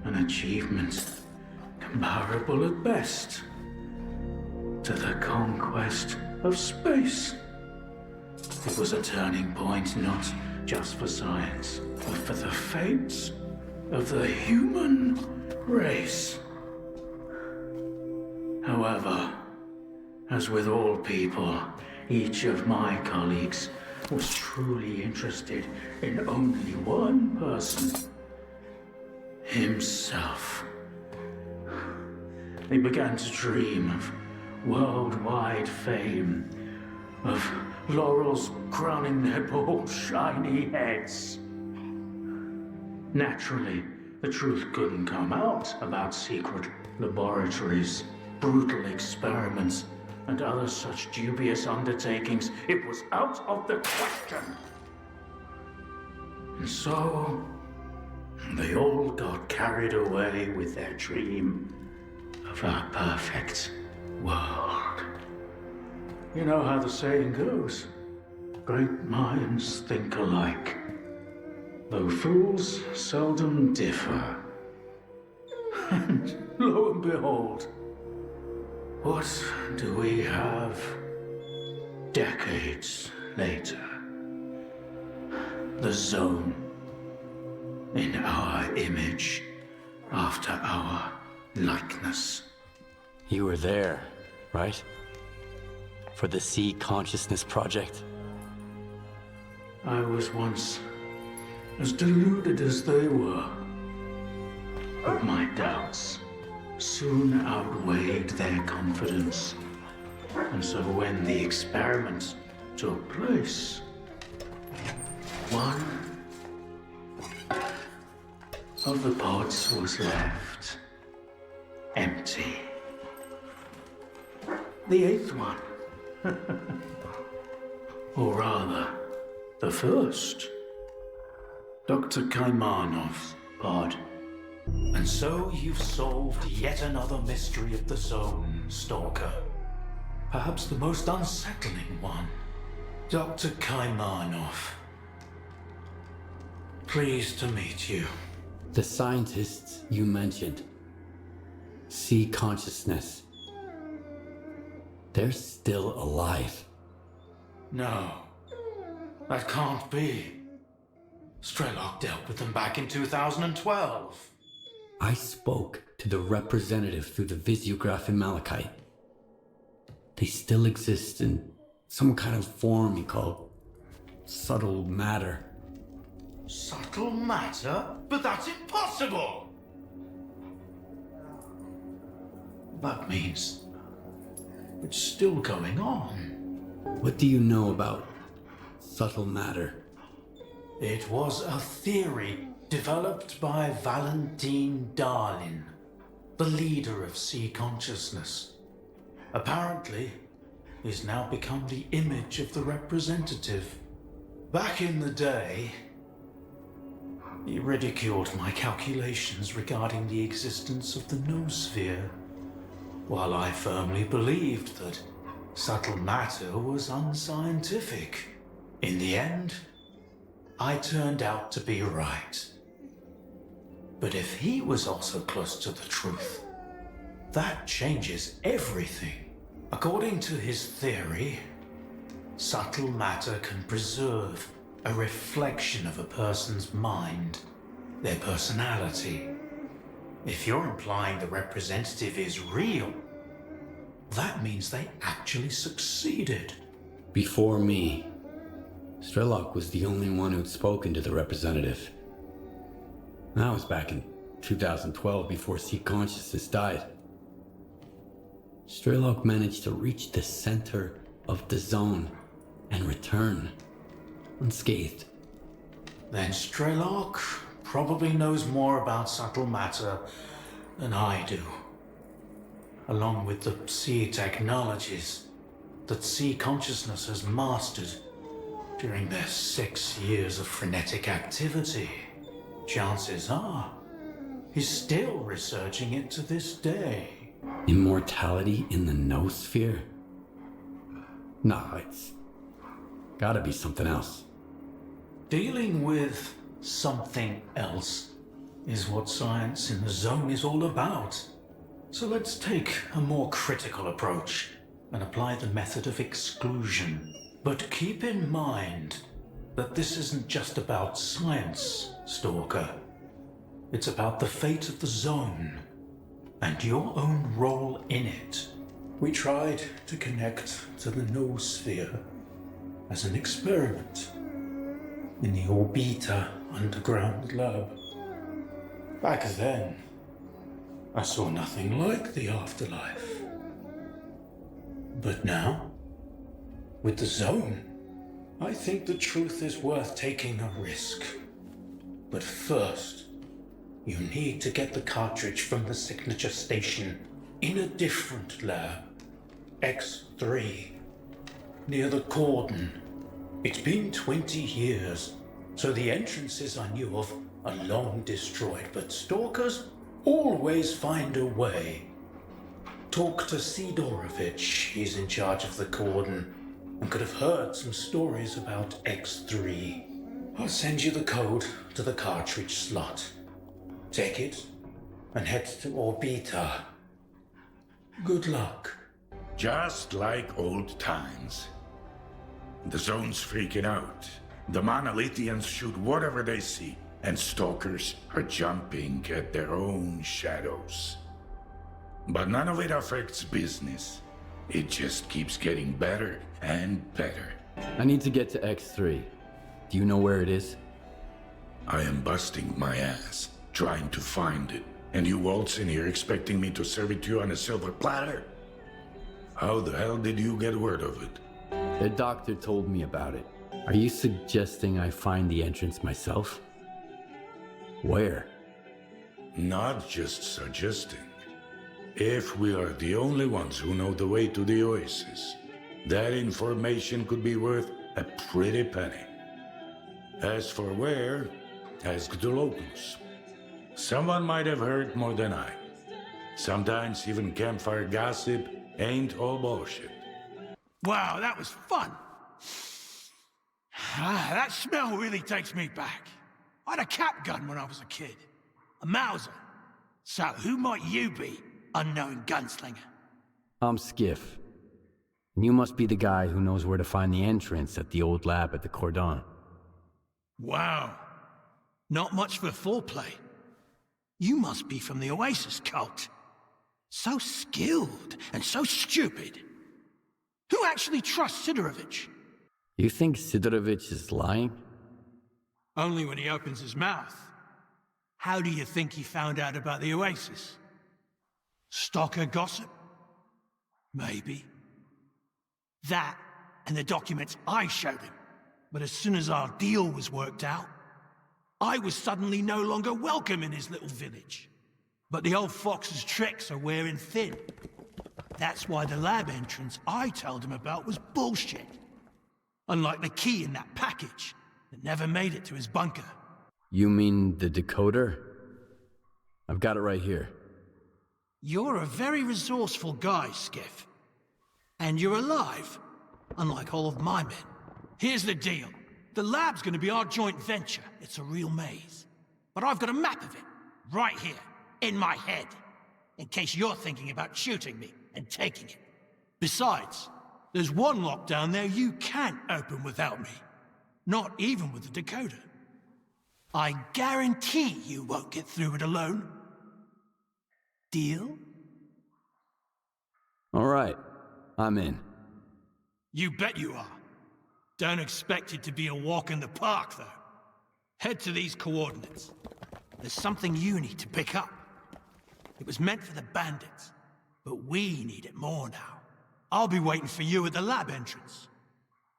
An achievement comparable at best to the conquest of space. It was a turning point not just for science, but for the fates of the human race. However, as with all people, each of my colleagues was truly interested in only one person. Himself. They began to dream of worldwide fame, of laurels crowning their bald, shiny heads. Naturally, the truth couldn't come out about secret laboratories, brutal experiments, and other such dubious undertakings. It was out of the question. And so, they all got carried away with their dream of a perfect world. You know how the saying goes, great minds think alike, though fools seldom differ. And lo and behold, what do we have decades later? The Zone, in our image, after our likeness. You were there, right? For the Sea Consciousness Project? I was once as deluded as they were, but my doubts soon outweighed their confidence. And so when the experiment took place, one of the pods was left empty. The eighth one, or rather, the first, Dr. Kaimanov, Pod. And so you've solved yet another mystery of the zone, Stalker. Perhaps the most unsettling one. Dr. Kaimanov. Pleased to meet you. The scientists you mentioned. See consciousness. They're still alive. No. That can't be. Strelok dealt with them back in 2012. I spoke to the representative through the Visiograph in Malachite. They still exist in some kind of form he called subtle matter. Subtle matter? But that's impossible! That means it's still going on. What do you know about subtle matter? It was a theory developed by Valentine Darlin, the leader of sea consciousness. Apparently, he's now become the image of the representative. Back in the day, he ridiculed my calculations regarding the existence of the noosphere, while I firmly believed that subtle matter was unscientific. In the end, I turned out to be right. But if he was also close to the truth, that changes everything. According to his theory, subtle matter can preserve a reflection of a person's mind, their personality. If you're implying the representative is real, that means they actually succeeded. Before me, Strelok was the only one who'd spoken to the representative. That was back in 2012 before Sea Consciousness died. Strelok managed to reach the center of the zone and return unscathed. Then Strelok probably knows more about subtle matter than I do. Along with the sea technologies that Sea Consciousness has mastered during their 6 years of frenetic activity, chances are he's still researching it to this day. Immortality in the noosphere? No, it's gotta be something else. Dealing with something else is what science in the zone is all about. So let's take a more critical approach and apply the method of exclusion. But keep in mind that this isn't just about science, Stalker. It's about the fate of the zone and your own role in it. We tried to connect to the noosphere as an experiment in the Orbita underground lab. Back then, I saw nothing like the afterlife. But now, with the zone, I think the truth is worth taking a risk. But first, you need to get the cartridge from the signature station in a different lab, X3, near the cordon. It's been 20 years, so the entrances I knew of are long destroyed, but stalkers always find a way. Talk to Sidorovich, he's in charge of the cordon, and could have heard some stories about X3. I'll send you the code to the cartridge slot. Take it, and head to Orbita. Good luck. Just like old times. The zone's freaking out. The Monolithians shoot whatever they see, and stalkers are jumping at their own shadows. But none of it affects business. It just keeps getting better and better. I need to get to X3. Do you know where it is? I am busting my ass, trying to find it. And you waltz in here expecting me to serve it to you on a silver platter? How the hell did you get word of it? The doctor told me about it. Are you suggesting I find the entrance myself? Where? Not just suggesting. If we are the only ones who know the way to the oasis, that information could be worth a pretty penny. As for where, Ask the locals. Someone might have heard more than I. Sometimes even campfire gossip ain't all bullshit. Wow, that was fun. That smell really takes me back. I had a cap gun when I was a kid. A Mauser. So who might you be, unknown gunslinger? I'm Skiff. And you must be the guy who knows where to find the entrance at the old lab at the Cordon. Wow. Not much for foreplay. You must be from the Oasis cult. So skilled and so stupid. Who actually trusts Sidorovich? You think Sidorovich is lying? Only when he opens his mouth. How do you think he found out about the Oasis? Stalker gossip? Maybe. That and the documents I showed him. But as soon as our deal was worked out, I was suddenly no longer welcome in his little village. But the old fox's tricks are wearing thin. That's why the lab entrance I told him about was bullshit. Unlike the key in that package that never made it to his bunker. You mean the decoder? I've got it right here. You're a very resourceful guy, Skiff. And you're alive, unlike all of my men. Here's the deal. The lab's gonna be our joint venture. It's a real maze. But I've got a map of it, right here, in my head. In case you're thinking about shooting me and taking it. Besides, there's one lock down there you can't open without me. Not even with the decoder. I guarantee you won't get through it alone. Deal? All right, I'm in. You bet you are. Don't expect it to be a walk in the park, though. Head to these coordinates. There's something you need to pick up. It was meant for the bandits, but we need it more now. I'll be waiting for you at the lab entrance.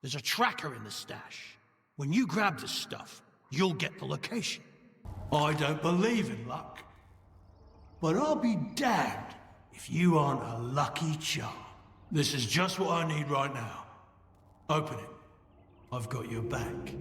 There's a tracker in the stash. When you grab the stuff, you'll get the location. I don't believe in luck, but I'll be damned if you aren't a lucky charm. This is just what I need right now. Open it. I've got your back.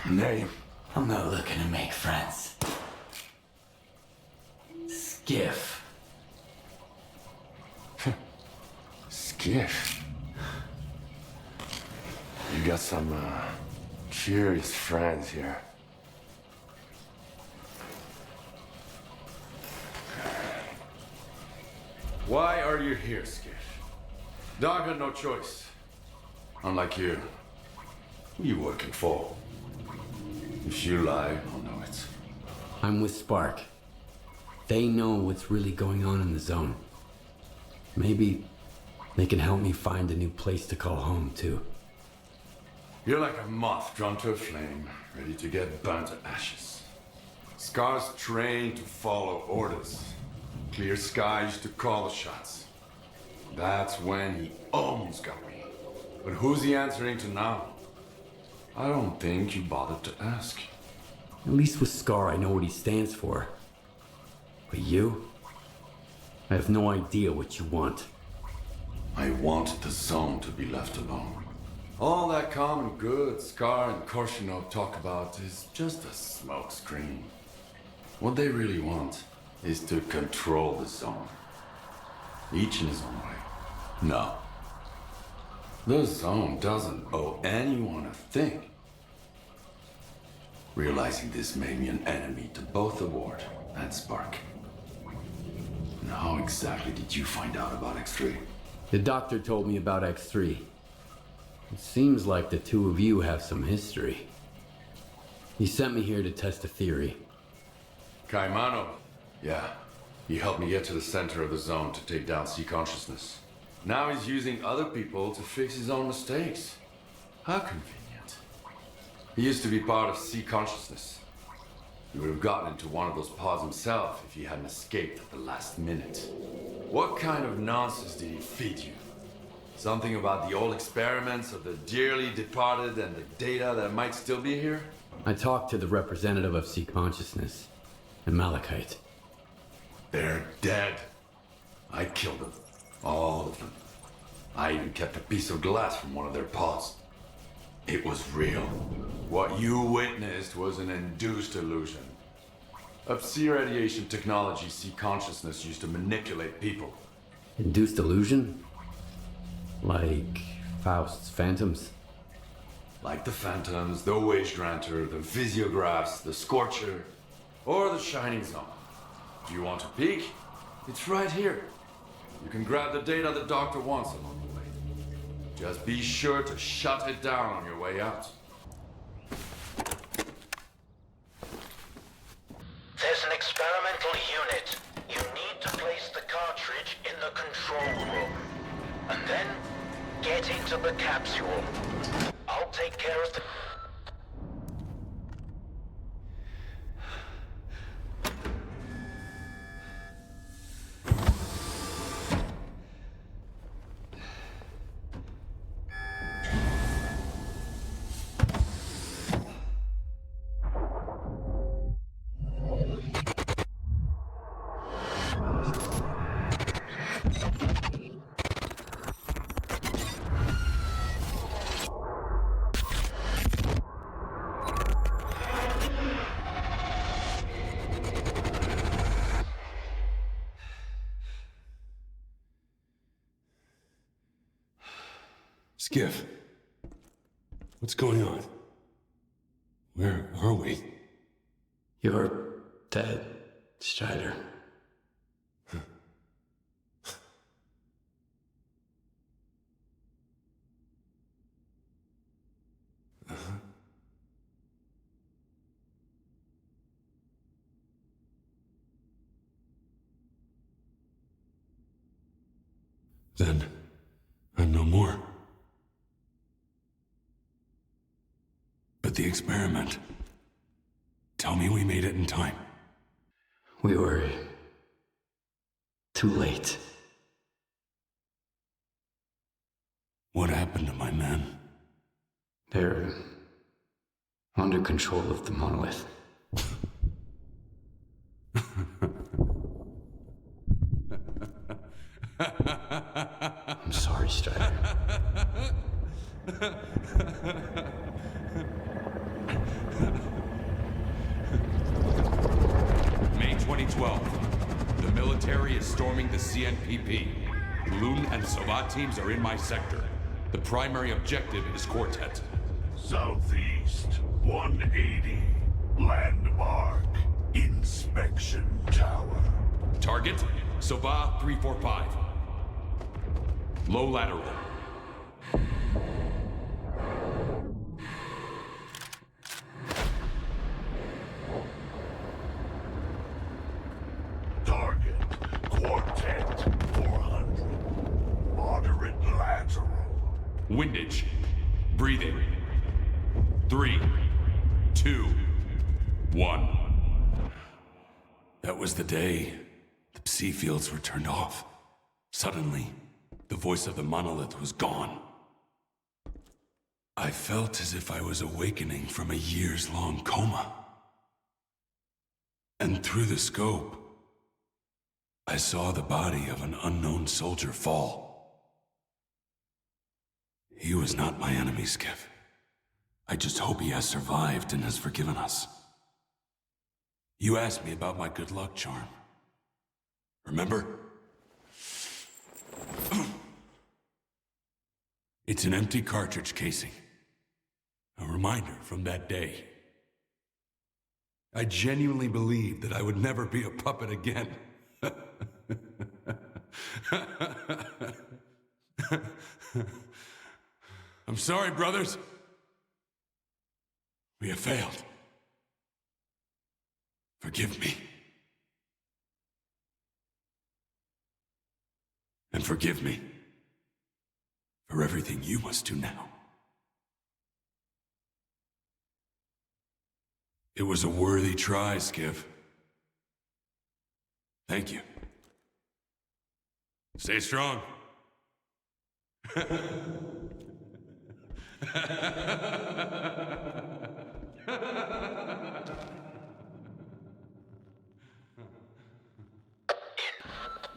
Name? I'm not looking to make friends. Skiff. Skiff? You got some, curious friends here. Why are you here, Skiff? Dog had no choice. Unlike you. Who you working for? If you lie, I'll know it. I'm with Spark. They know what's really going on in the zone. Maybe they can help me find a new place to call home, too. You're like a moth drawn to a flame, ready to get burnt to ashes. Scar's trained to follow orders. Clear skies to call the shots. That's when he almost got me. But who's he answering to now? I don't think you bothered to ask. At least with Scar, I know what he stands for. But you? I have no idea what you want. I want the zone to be left alone. All that common good Scar and Korshunov talk about is just a smokescreen. What they really want is to control the zone. Each in his own way. No. The zone doesn't owe anyone a thing. Realizing this made me an enemy to both the Ward and Spark. And how exactly did you find out about X3? The doctor told me about X3. It seems like the two of you have some history. He sent me here to test a theory. Caimano. Yeah. He helped me get to the center of the zone to take down C consciousness. Now he's using other people to fix his own mistakes. How convenient. He used to be part of C consciousness. He would have gotten into one of those pods himself if he hadn't escaped at the last minute. What kind of nonsense did he feed you? Something about the old experiments of the dearly departed and the data that might still be here? I talked to the representative of C consciousness, and Malachite. They're dead. I killed them. All of them. I even kept a piece of glass from one of their pods. It was real. What you witnessed was an induced illusion. A Psi radiation technology C consciousness used to manipulate people. Induced illusion? Like Faust's phantoms? Like the Phantoms, the Wage Granter, the Physiographs, the Scorcher, or the Shining Zone. Do you want a peek? It's right here. You can grab the data the doctor wants along the way. Just be sure to shut it down on your way out. There's an experimental unit. You need to place the cartridge in the control room. And then get into the capsule. I'll take care of the... Skiff. What's going on? Where are we? You're dead, Strider. Then, I'm no more. But the experiment. Tell me we made it in time. We were too late. What happened to my men? They're under control of the monolith. I'm sorry, Strider. May 2012. The military is storming the CNPP. Loon and Sovat teams are in my sector. The primary objective is Quartet. Southeast, 180. Landmark. Inspection Tower. Target, Sovat 345. Low lateral. Target, Quartet 400. Moderate lateral. Windage. Breathing. 3, 2, 1. That was the day the Psi fields were turned off. Suddenly, the voice of the monolith was gone. I felt as if I was awakening from a years-long coma. And through the scope, I saw the body of an unknown soldier fall. He was not my enemy, Skiff. I just hope he has survived and has forgiven us. You asked me about my good luck charm. Remember? It's an empty cartridge casing. A reminder from that day. I genuinely believed that I would never be a puppet again. I'm sorry, brothers. We have failed. Forgive me. And forgive me for everything you must do now. It was a worthy try, Skiff. Thank you. Stay strong.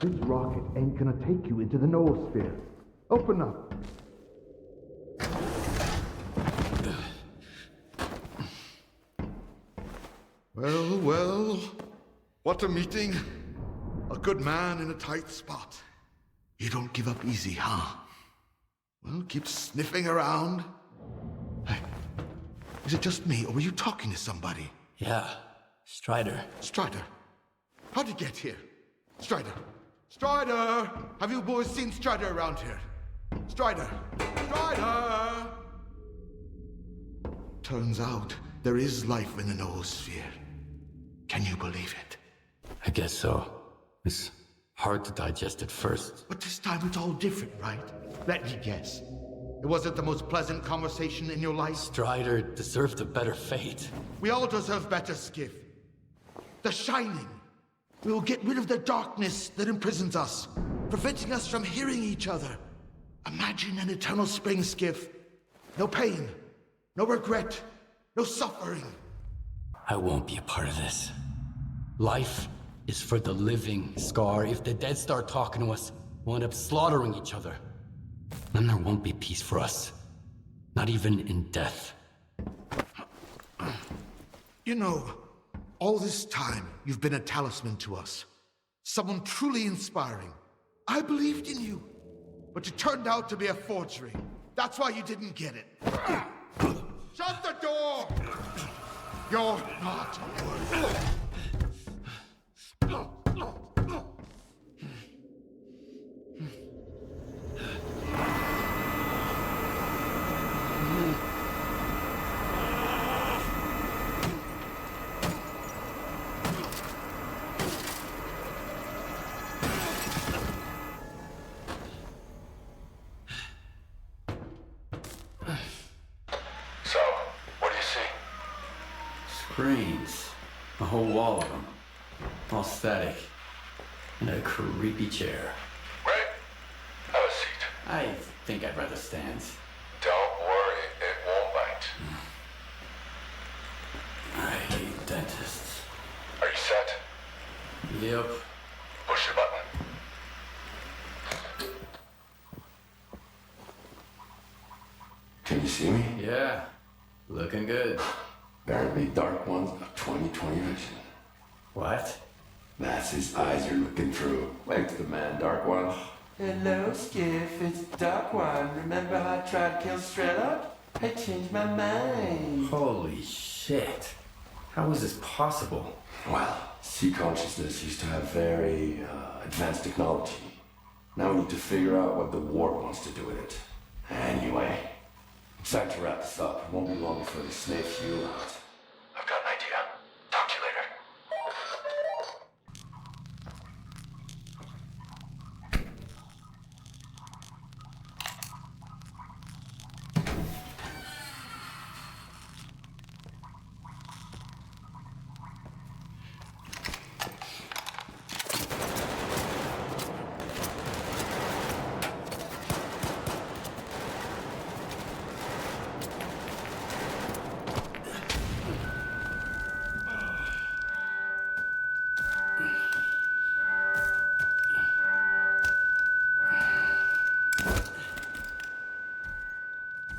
This rocket ain't gonna take you into the noosphere. Open up. Well, well. What a meeting. A good man in a tight spot. You don't give up easy, huh? Well, keep sniffing around. Hey, is it just me, or were you talking to somebody? Yeah, Strider. Strider? How'd you get here? Strider! Strider! Have you boys seen Strider around here? Strider! Strider! Turns out there is life in the noosphere. Can you believe it? I guess so. It's hard to digest at first. But this time it's all different, right? Let me guess. It wasn't the most pleasant conversation in your life? Strider deserved a better fate. We all deserve better, Skiff. The Shining. We will get rid of the darkness that imprisons us, preventing us from hearing each other. Imagine an eternal spring, Skiff. No pain, no regret, no suffering. I won't be a part of this. Life is for the living, Scar. If the dead start talking to us, we'll end up slaughtering each other. Then there won't be peace for us. Not even in death. You know, all this time, you've been a talisman to us. Someone truly inspiring. I believed in you. But you turned out to be a forgery. That's why you didn't get it. Shut the door! You're not worthy. So, what do you see? Screens. A whole wall of them. All static. And a creepy chair. Right? Have a seat. I think I'd rather stand. Don't worry, it won't bite. I hate dentists. Are you set? Yep. Push the button. Can you see me? Yeah. Looking good. Apparently Dark One's got 20/20 vision. What? That's his eyes you're looking through. Wave to the man, Dark One. Hello, Skiff. It's Dark One. Remember how I tried to kill Strelok? I changed my mind. Holy shit. How is this possible? Well, sea consciousness used to have very advanced technology. Now we need to figure out what the war wants to do with it. Anyway, it's time to wrap this up. It won't be long before they sniff you out. I've got an idea. Talk to you later.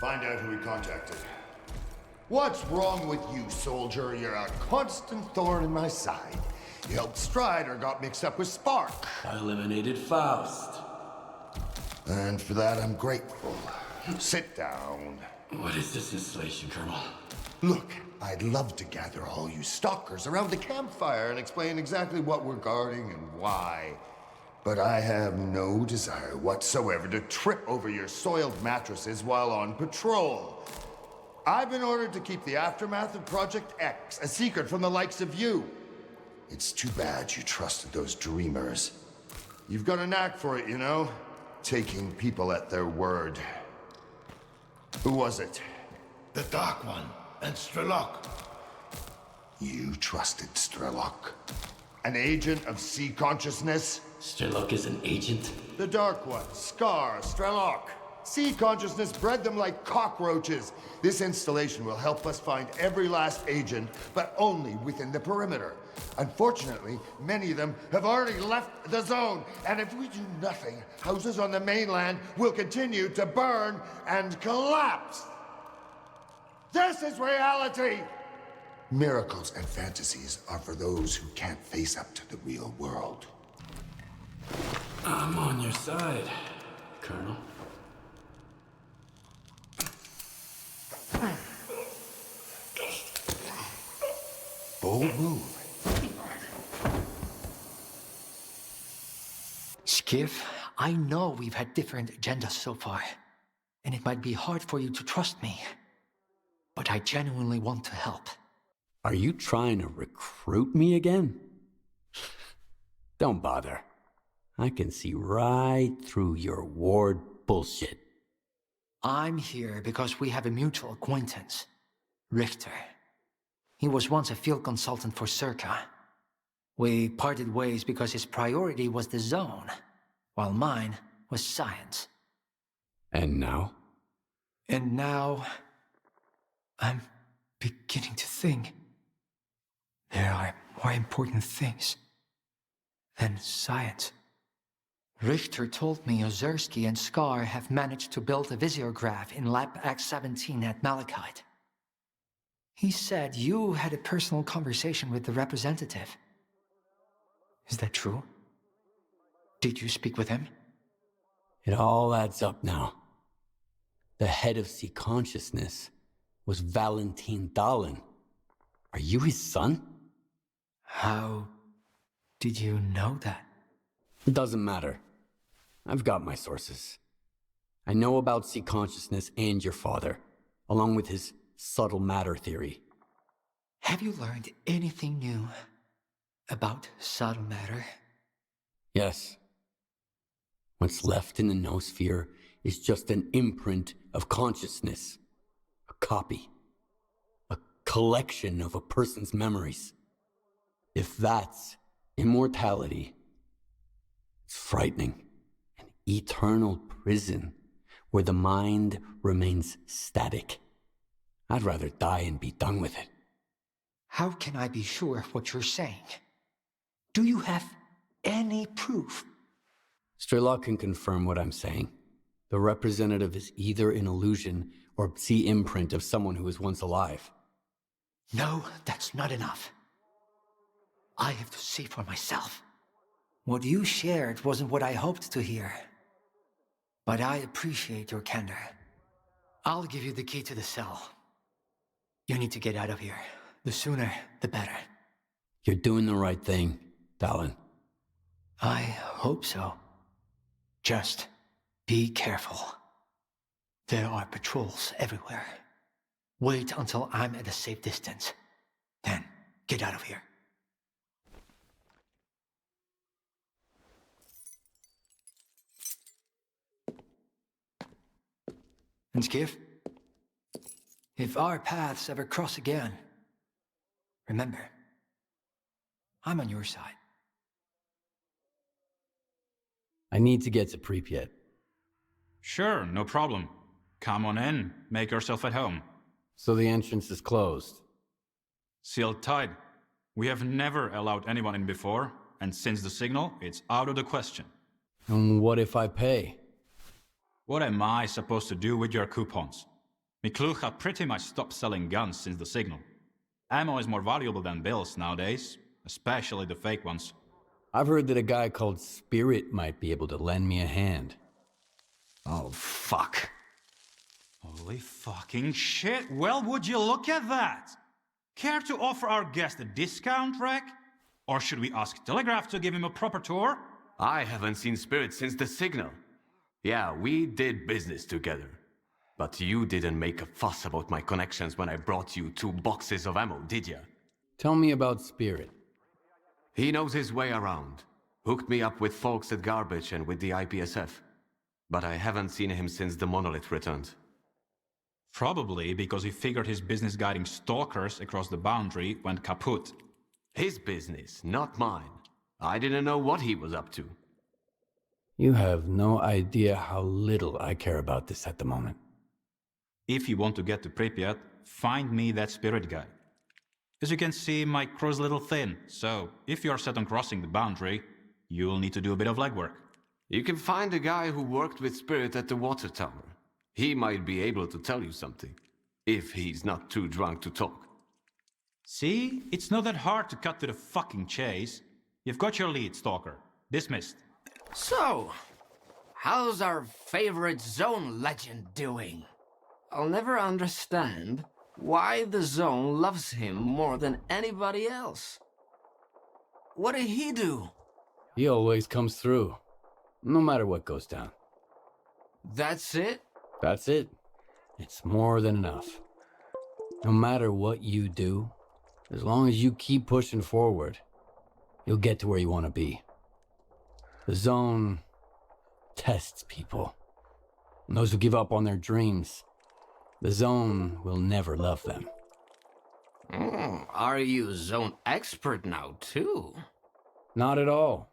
Find out who he contacted. What's wrong with you, soldier? You're a constant thorn in my side. You helped Strider, got mixed up with Spark. I eliminated Faust. And for that, I'm grateful. Sit down. What is this installation, Colonel? Look, I'd love to gather all you stalkers around the campfire and explain exactly what we're guarding and why. But I have no desire whatsoever to trip over your soiled mattresses while on patrol. I've been ordered to keep the aftermath of Project X a secret from the likes of you. It's too bad you trusted those dreamers. You've got a knack for it, you know? Taking people at their word. Who was it? The Dark One and Strelok. You trusted Strelok? An agent of sea consciousness? Strelok is an agent? The Dark One, Scar, Strelok. Sea consciousness bred them like cockroaches. This installation will help us find every last agent, but only within the perimeter. Unfortunately, many of them have already left the zone, and if we do nothing, houses on the mainland will continue to burn and collapse. This is reality! Miracles and fantasies are for those who can't face up to the real world. I'm on your side, Colonel. Bold move. Skiff, I know we've had different agendas so far, and it might be hard for you to trust me, but I genuinely want to help. Are you trying to recruit me again? Don't bother. I can see right through your ward bullshit. I'm here because we have a mutual acquaintance, Richter. He was once a field consultant for Circa. We parted ways because his priority was the zone, while mine was science. And now? And now, I'm beginning to think there are more important things than science. Richter told me Ozersky and Scar have managed to build a visiograph in Lab X-17 at Malachite. He said you had a personal conversation with the representative. Is that true? Did you speak with him? It all adds up now. The head of Sea Consciousness was Valentin Dahlin. Are you his son? How did you know that? It doesn't matter. I've got my sources. I know about Sea Consciousness and your father, along with his subtle matter theory. Have you learned anything new about subtle matter? Yes. What's left in the noosphere is just an imprint of consciousness. A copy. A collection of a person's memories. If that's immortality, it's frightening. An eternal prison where the mind remains static. I'd rather die and be done with it. How can I be sure of what you're saying? Do you have any proof? Strelok can confirm what I'm saying. The representative is either an illusion or the imprint of someone who was once alive. No, that's not enough. I have to see for myself. What you shared wasn't what I hoped to hear. But I appreciate your candor. I'll give you the key to the cell. You need to get out of here. The sooner, the better. You're doing the right thing, Dahlin. I hope so. Just be careful. There are patrols everywhere. Wait until I'm at a safe distance. Then, get out of here. And Skiff, if our paths ever cross again, remember, I'm on your side. I need to get to Pripyat. Sure, no problem. Come on in, make yourself at home. So the entrance is closed? Sealed tight. We have never allowed anyone in before, and since the signal, it's out of the question. And what if I pay? What am I supposed to do with your coupons? Miklucha pretty much stopped selling guns since the signal. Ammo is more valuable than bills nowadays, especially the fake ones. I've heard that a guy called Spirit might be able to lend me a hand. Oh, fuck. Holy fucking shit, well, would you look at that? Care to offer our guest a discount, Rek? Or should we ask Telegraph to give him a proper tour? I haven't seen Spirit since the signal. Yeah, we did business together. But you didn't make a fuss about my connections when I brought you 2 boxes of ammo, did ya? Tell me about Spirit. He knows his way around. Hooked me up with folks at Garbage and with the IPSF. But I haven't seen him since the monolith returned. Probably because he figured his business guiding stalkers across the boundary went kaput. His business, not mine. I didn't know what he was up to. You have no idea how little I care about this at the moment. If you want to get to Pripyat, find me that Spirit guy. As you can see, my crew's a little thin, so if you're set on crossing the boundary, you'll need to do a bit of legwork. You can find a guy who worked with Spirit at the water tower. He might be able to tell you something, if he's not too drunk to talk. See? It's not that hard to cut to the fucking chase. You've got your lead, Stalker. Dismissed. So, how's our favorite Zone legend doing? I'll never understand why the Zone loves him more than anybody else. What did he do? He always comes through, no matter what goes down. That's it? That's it. It's more than enough. No matter what you do, as long as you keep pushing forward, you'll get to where you want to be. The Zone tests people. And those who give up on their dreams, the Zone will never love them. Are you Zone expert now, too? Not at all.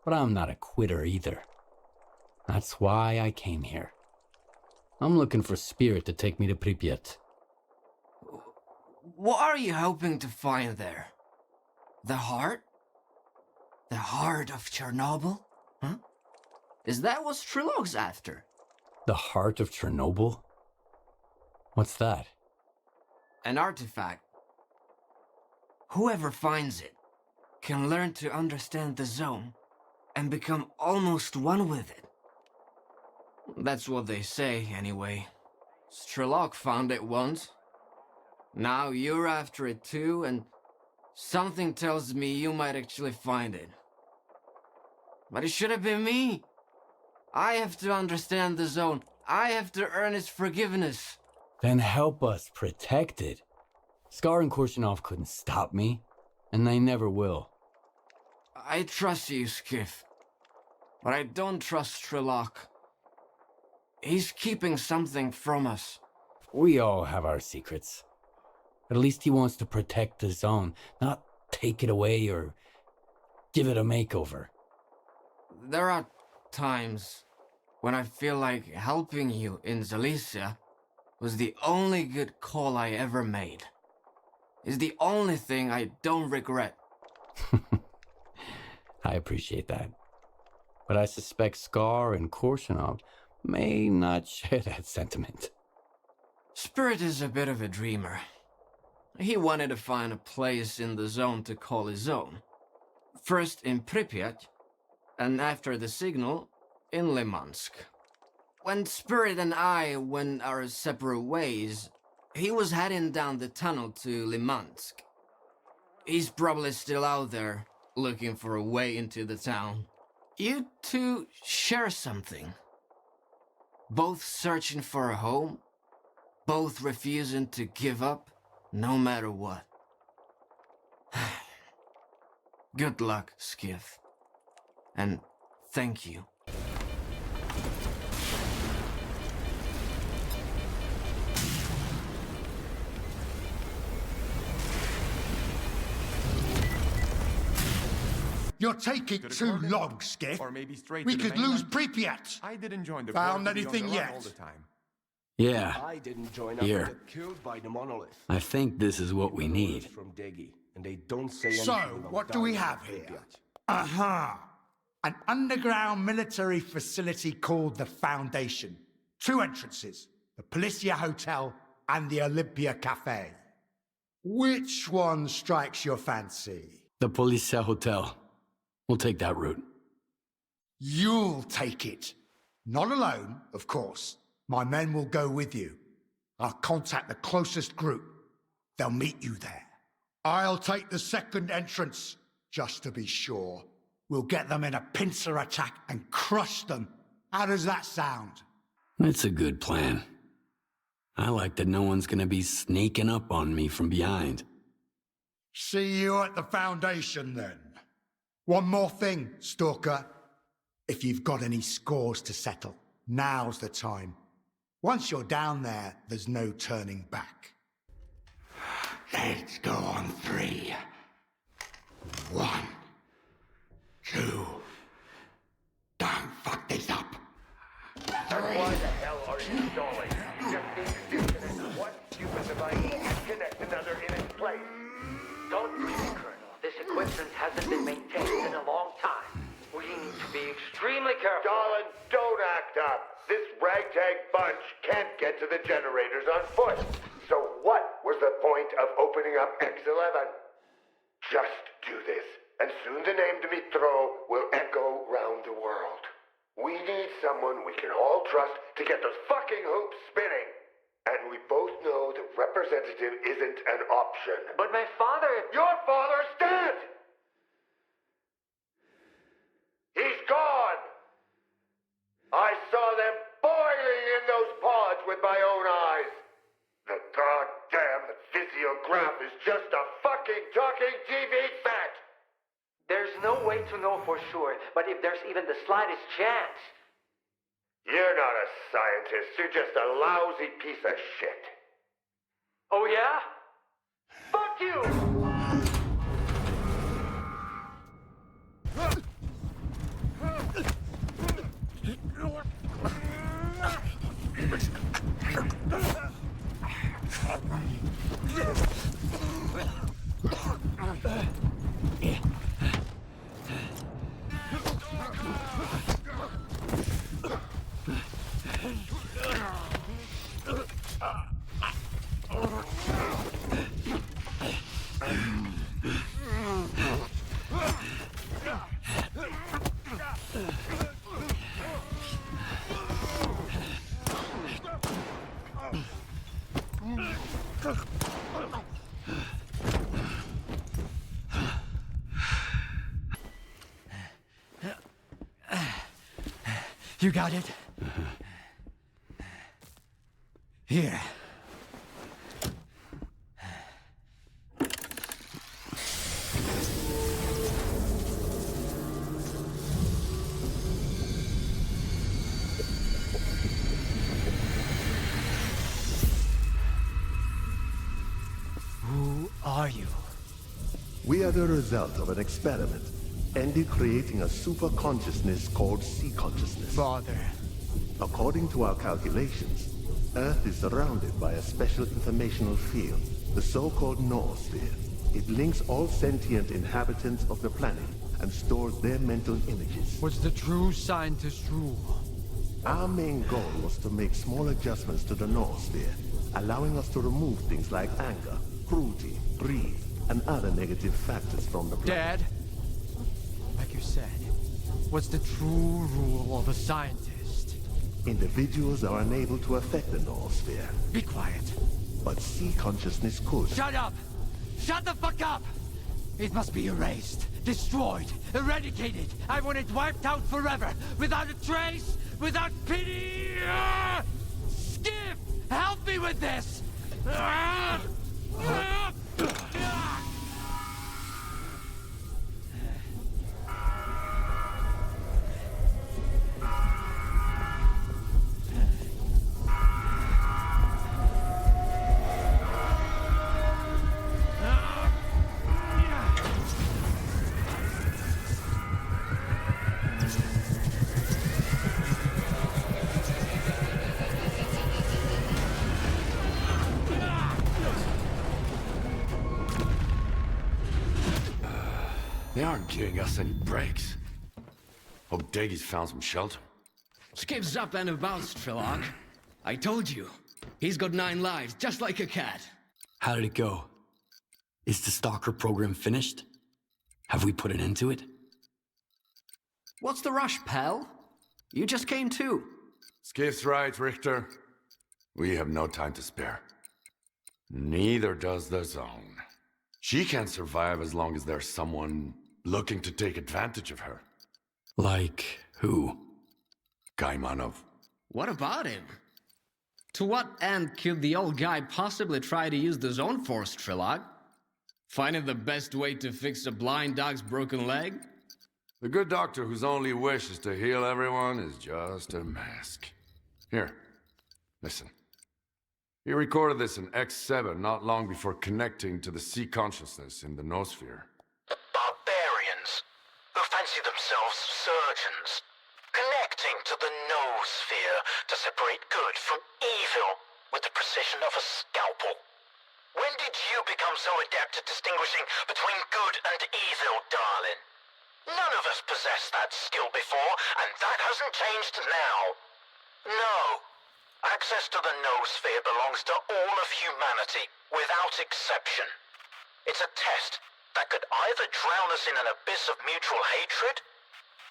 But I'm not a quitter either. That's why I came here. I'm looking for Spirit to take me to Pripyat. What are you hoping to find there? The heart? The heart of Chernobyl? Huh? Is that what Strilog's after? The heart of Chernobyl? What's that? An artifact. Whoever finds it can learn to understand the Zone and become almost one with it. That's what they say, anyway. Strilog found it once. Now you're after it too, and something tells me you might actually find it. But it should have been me. I have to understand the Zone. I have to earn its forgiveness. Then help us protect it. Scar and Korshunov couldn't stop me, and they never will. I trust you, Skiff. But I don't trust Strilog. He's keeping something from us. We all have our secrets. At least he wants to protect the Zone, not take it away or give it a makeover. There are times when I feel like helping you in Zalicia was the only good call I ever made. It's the only thing I don't regret. I appreciate that. But I suspect Scar and Korshunov may not share that sentiment. Spirit is a bit of a dreamer. He wanted to find a place in the Zone to call his own. First in Pripyat, and after the signal, in Limansk. When Spirit and I went our separate ways, he was heading down the tunnel to Limansk. He's probably still out there, looking for a way into the town. You two share something. Both searching for a home, both refusing to give up, no matter what. Good luck, Skiff. And thank you. You're taking too long, Skiff. Or maybe straight We to the could lose mainland. Pripyat. I didn't join the Found Corps to be on the anything run yet? all the time. Yeah. I didn't join up Here. and get killed by the monolith. I think this is what we need. From Degi, and they don't say anything So, about what do we dying have in here? Pripyat. Aha! An underground military facility called the Foundation. 2 entrances. the Policia Hotel and the Olympia Cafe. Which one strikes your fancy? The Policia Hotel. We'll take that route. You'll take it. Not alone, of course. My men will go with you. I'll contact the closest group. They'll meet you there. I'll take the second entrance, just to be sure. We'll get them in a pincer attack and crush them. How does that sound? It's a good plan. I like that no one's gonna be sneaking up on me from behind. See you at the Foundation, then. One more thing, Stalker. If you've got any scores to settle, now's the time. Once you're down there, there's no turning back. Let's go on 3. 1, 2. Don't fuck this up. 3. Why the hell are you stalling? You just need to disconnect one stupid device and connect another in its place. Don't be, Colonel. This equipment hasn't been maintained in a long time. We need to be extremely careful. Darling, don't act up. This ragtag bunch can't get to the generators on foot. So what was the point of opening up X11? Just do this, and soon the name Dimitro will echo round the world. We need someone we can all trust to get those fucking hoops spinning. And we both know the representative isn't an option. But my father... Your father's dead! He's gone! I saw them boiling in those pods with my own eyes. The goddamn physiograph is just a fucking talking TV set! There's no way to know for sure, but if there's even the slightest chance... You're not a scientist, you're just a lousy piece of shit. Oh yeah? Fuck you! You got it? Here. Who are you? We are the result of an experiment, ended creating a super consciousness called C-consciousness. Father. According to our calculations, Earth is surrounded by a special informational field, the so-called noosphere. It links all sentient inhabitants of the planet and stores their mental images. What's the true scientist rule? Our main goal was to make small adjustments to the noosphere, allowing us to remove things like anger, cruelty, greed, and other negative factors from the planet. Dad, like you said, what's the true rule of a scientist? Individuals are unable to affect the noosphere. Be quiet. But C-consciousness could. Shut up! Shut the fuck up! It must be erased, destroyed, eradicated. I want it wiped out forever, without a trace, without pity! Skip! Help me with this! They aren't giving us any breaks. Hope Daggy's found some shelter. Skip's up and about, Strelok. I told you, He's got 9 lives, just like a cat. How did it go? Is the Stalker program finished? Have we put an end to it? What's the rush, pal? You just came too. Skiff's right, Richter. We have no time to spare. Neither does the Zone. She can't survive as long as there's someone looking to take advantage of her. Like who? Kaimanov. What about him? To what end could the old guy possibly try to use the Zone Force, Trilog? Finding the best way to fix a blind dog's broken leg? The good doctor whose only wish is to heal everyone is just a mask. Here, listen. He recorded this in X7 not long before connecting to the sea consciousness in the noosphere. Barbarians who fancy themselves surgeons, connecting to the noosphere to separate good from evil with the precision of a scalpel. When did you become so adept at distinguishing between good and evil, darling? None of us possessed that skill before, and that hasn't changed now. No. Access to the noosphere belongs to all of humanity, without exception. It's a test that could either drown us in an abyss of mutual hatred,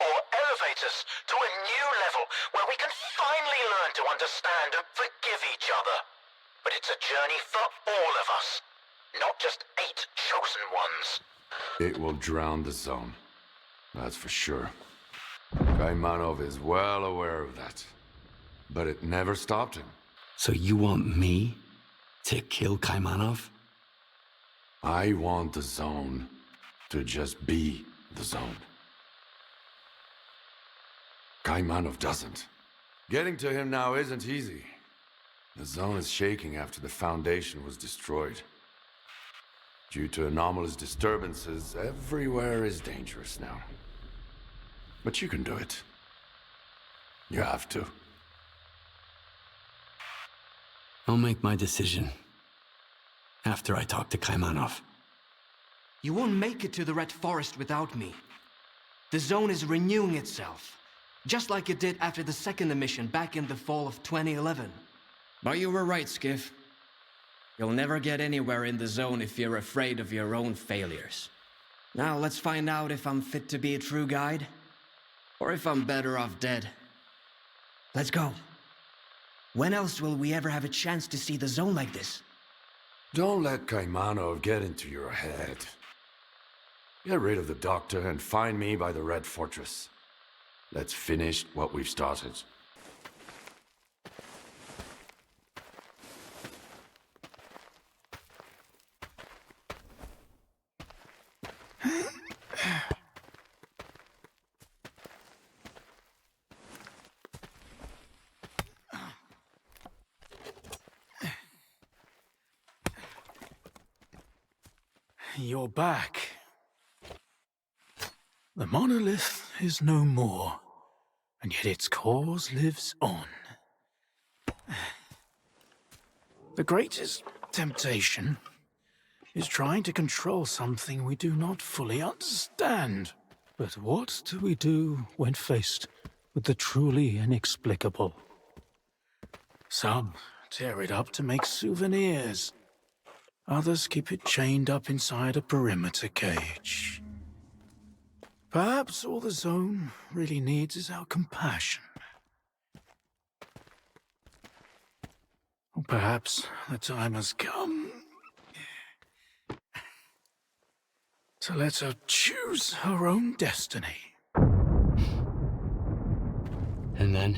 or elevate us to a new level where we can finally learn to understand and forgive each other. But it's a journey for all of us, not just 8 chosen ones. It will drown the Zone. That's for sure. Kaimanov is well aware of that. But it never stopped him. So you want me to kill Kaimanov? I want the Zone to just be the Zone. Kaimanov doesn't. Getting to him now isn't easy. The Zone is shaking after the Foundation was destroyed. Due to anomalous disturbances, everywhere is dangerous now. But you can do it. You have to. I'll make my decision after I talk to Kaimanov. You won't make it to the Red Forest without me. The Zone is renewing itself, just like it did after the second emission back in the fall of 2011. But you were right, Skiff. You'll never get anywhere in the Zone if you're afraid of your own failures. Now let's find out if I'm fit to be a true guide, or if I'm better off dead. Let's go. When else will we ever have a chance to see the Zone like this? Don't let Kaimanov get into your head. Get rid of the Doctor and find me by the Red Fortress. Let's finish what we've started. You're back. The monolith is no more, and yet its cause lives on. The greatest temptation is trying to control something we do not fully understand. But what do we do when faced with the truly inexplicable? Some tear it up to make souvenirs. Others keep it chained up inside a perimeter cage. Perhaps all the Zone really needs is our compassion. Or perhaps the time has come to let her choose her own destiny. And then,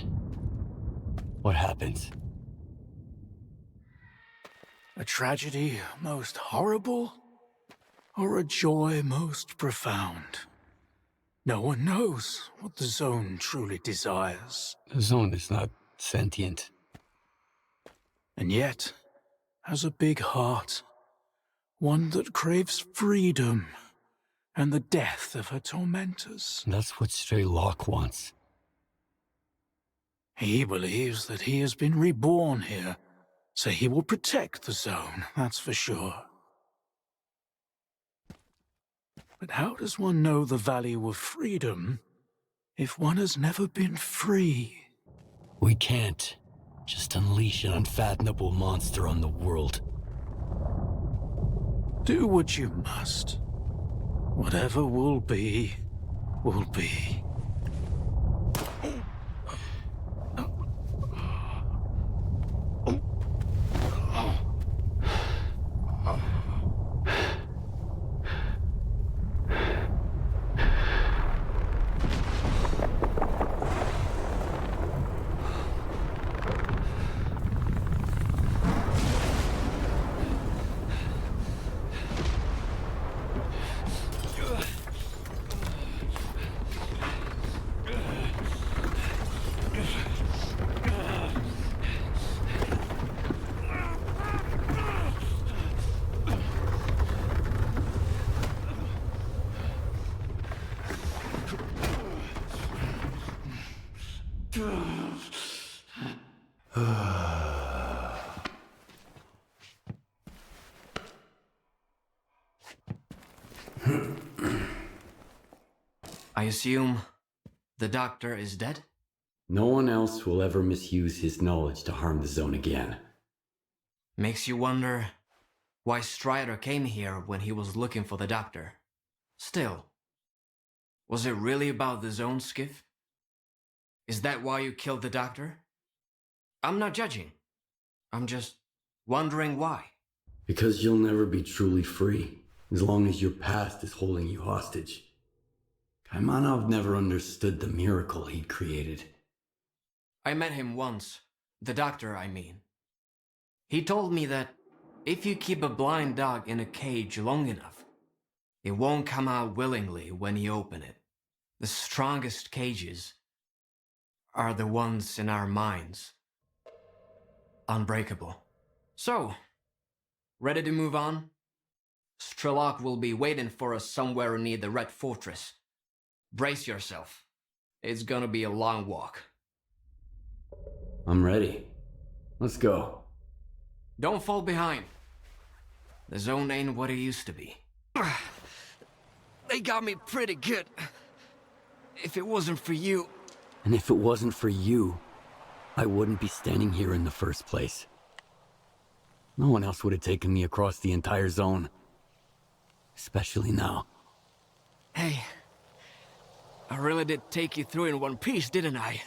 what happens? A tragedy most horrible, or a joy most profound? No one knows what the Zone truly desires. The Zone is not sentient. And yet, has a big heart. One that craves freedom and the death of her tormentors. That's what Stray Locke wants. He believes that he has been reborn here, so he will protect the Zone, that's for sure. But how does one know the value of freedom if one has never been free? We can't Just unleash an unfathomable monster on the world. Do what you must. Whatever will be, will be. I assume the doctor is dead? No one else will ever misuse his knowledge to harm the zone again. Makes you wonder why Strider came here when he was looking for the doctor. Still, was it really about the zone, Skiff? Is that why you killed the doctor? I'm not judging. I'm just wondering why. Because you'll never be truly free, as long as your past is holding you hostage. Kaimanov never understood the miracle he'd created. I met him once. The doctor, I mean. He told me that if you keep a blind dog in a cage long enough, it won't come out willingly when you open it. The strongest cages are the ones in our minds. Unbreakable. So, ready to move on? Strelok will be waiting for us somewhere near the Red Fortress. Brace yourself. It's gonna be a long walk. I'm ready. Let's go. Don't fall behind. The zone ain't what it used to be. They got me pretty good. If it wasn't for you... And if it wasn't for you, I wouldn't be standing here in the first place. No one else would have taken me across the entire zone. Especially now. Hey, I really did take you through in one piece, didn't I?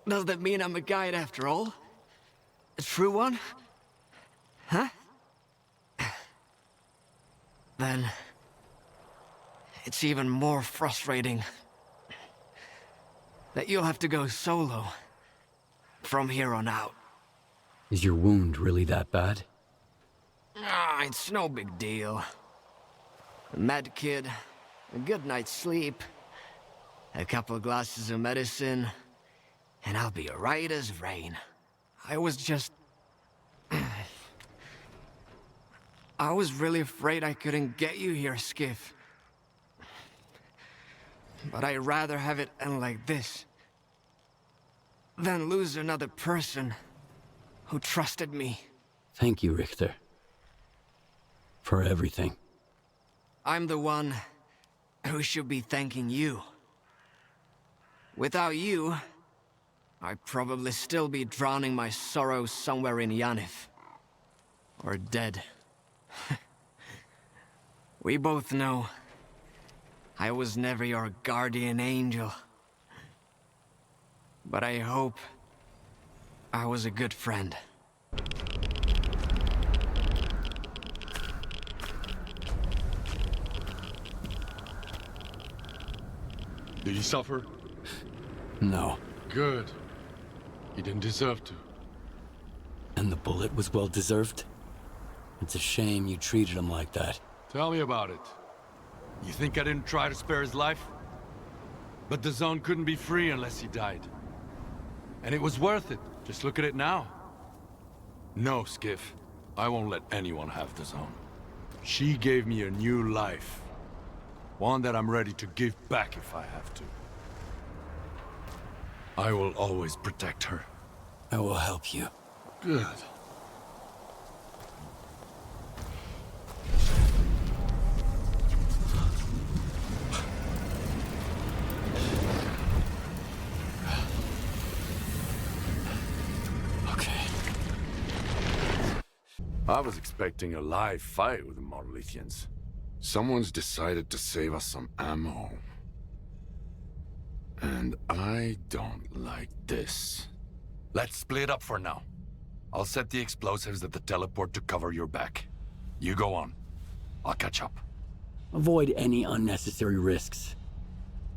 Does that mean I'm a guide after all? A true one? Huh? Then... it's even more frustrating that you'll have to go solo from here on out. Is your wound really that bad? Ah, it's no big deal. A med kit, a good night's sleep, a couple glasses of medicine, and I'll be right as rain. I was just... I was really afraid I couldn't get you here, Skiff. But I'd rather have it end like this than lose another person who trusted me. Thank you, Richter. For everything. I'm the one who should be thanking you. Without you, I'd probably still be drowning my sorrows somewhere in Yanif. Or dead. We both know I was never your guardian angel. But I hope I was a good friend. Did you suffer? No. Good. You didn't deserve to. And the bullet was well deserved? It's a shame you treated him like that. Tell me about it. You think I didn't try to spare his life? But the zone couldn't be free unless he died. And it was worth it. Just look at it now. No, Skiff. I won't let anyone have the zone. She gave me a new life. One that I'm ready to give back if I have to. I will always protect her. I will help you. Good. I was expecting a live fight with the Monolithians. Someone's decided to save us some ammo. And I don't like this. Let's split up for now. I'll set the explosives at the teleport to cover your back. You go on. I'll catch up. Avoid any unnecessary risks.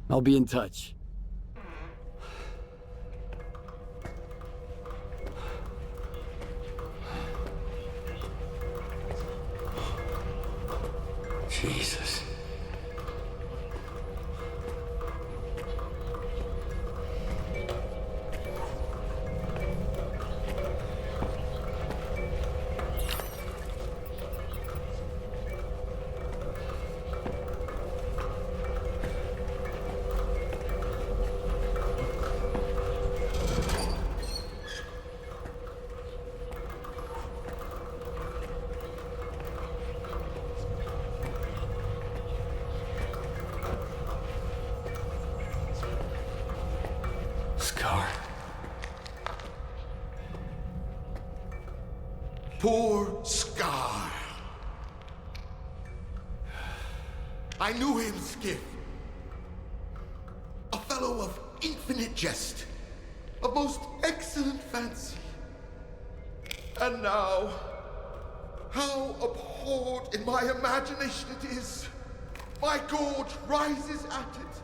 I'll be in touch. Jesus. Poor Scar. I knew him, Skiff. A fellow of infinite jest, of most excellent fancy. And now, how abhorred in my imagination it is. My gorge rises at it.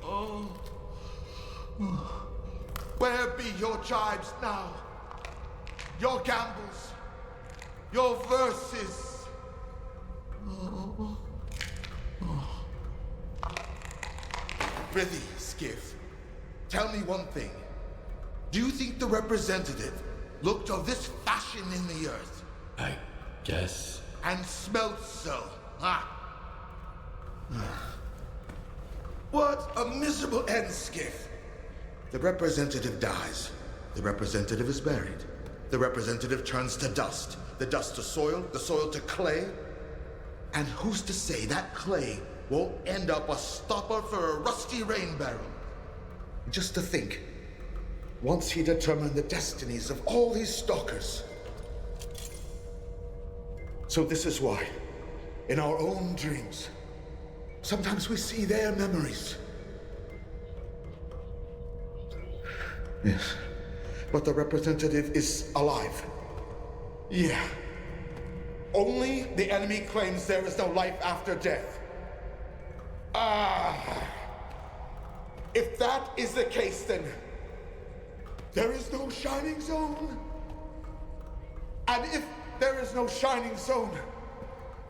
Oh. Where be your jibes now? Your gambles? Your verses? Prithee, Skiff, tell me one thing. Do you think the representative looked of this fashion in the earth? I guess. And smelt so, huh? What a miserable end, Skiff. The representative dies. The representative is buried. The representative turns to dust. The dust to soil, the soil to clay. And who's to say that clay won't end up a stopper for a rusty rain barrel? Just to think, once he determined the destinies of all these stalkers. So this is why, in our own dreams, sometimes we see their memories. Yes, but the representative is alive. Yeah. Only the enemy claims there is no life after death. If that is the case, then there is no shining zone. And if there is no shining zone,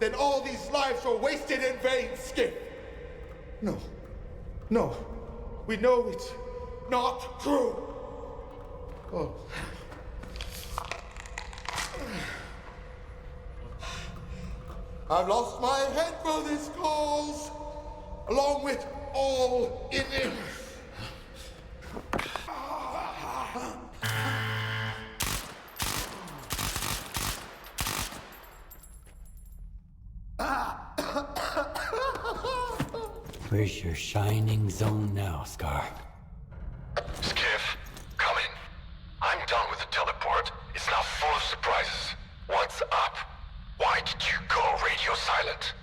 then all these lives were wasted in vain, Skip. No. No. We know it's not true. Oh. I've lost my head for this cause, along with all in it. Where's your shining zone now, Scar? Skiff, come in. I'm done with the teleport. It's now full of surprises. What's up? Why did you go radio silent?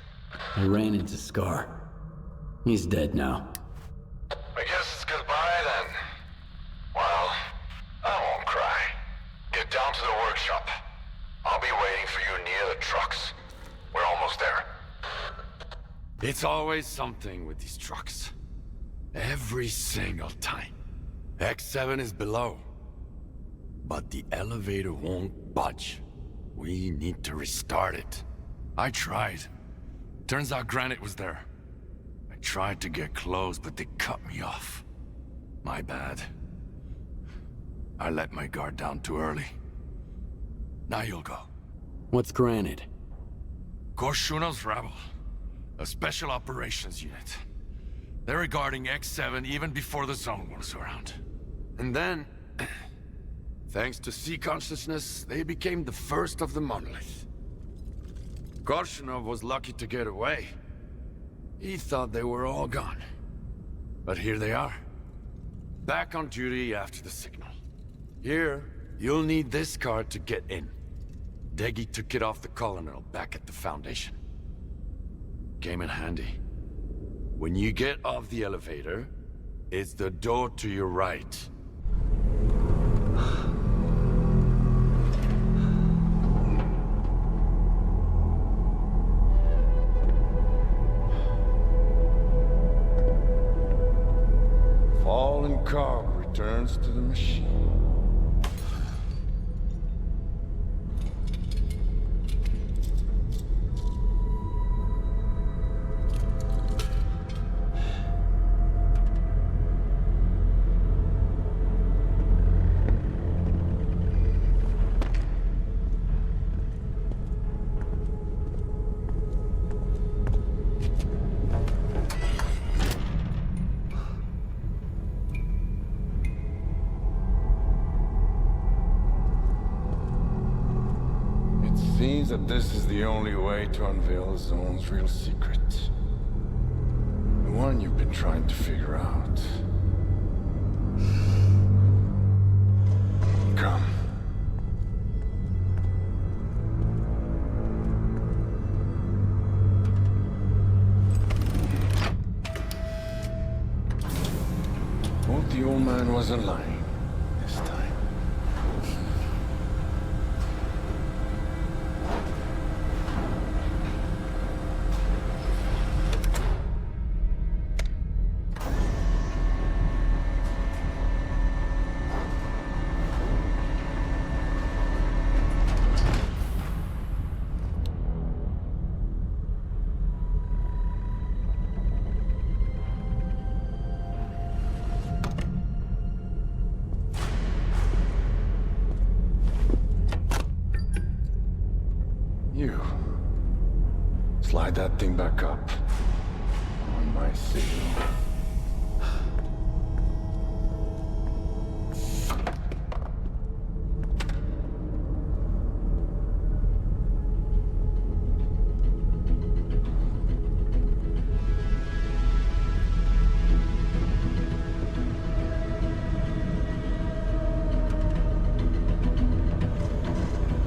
I ran into Scar. He's dead now. I guess it's goodbye then. Well, I won't cry. Get down to the workshop. I'll be waiting for you near the trucks. We're almost there. It's always something with these trucks. Every single time. X7 is below. But the elevator won't budge. We need to restart it. I tried. Turns out Granite was there. I tried to get close, but they cut me off. My bad. I let my guard down too early. Now you'll go. What's Granite? Korshuno's rebel. A special operations unit. They're regarding X7 even before the zone was around. And then, thanks to sea consciousness, they became the first of the monolith. Korshunov was lucky to get away. He thought they were all gone. But here they are. Back on duty after the signal. Here, you'll need this card to get in. Deggy took it off the colonel back at the Foundation. Came in handy. When you get off the elevator, it's the door to your right. Fallen cog returns to the machine. Seems that this is the only way to unveil the Zone's real secret. The one you've been trying to figure out. Come. Both the old man wasn't lying this time. You. Slide that thing back up. On my signal.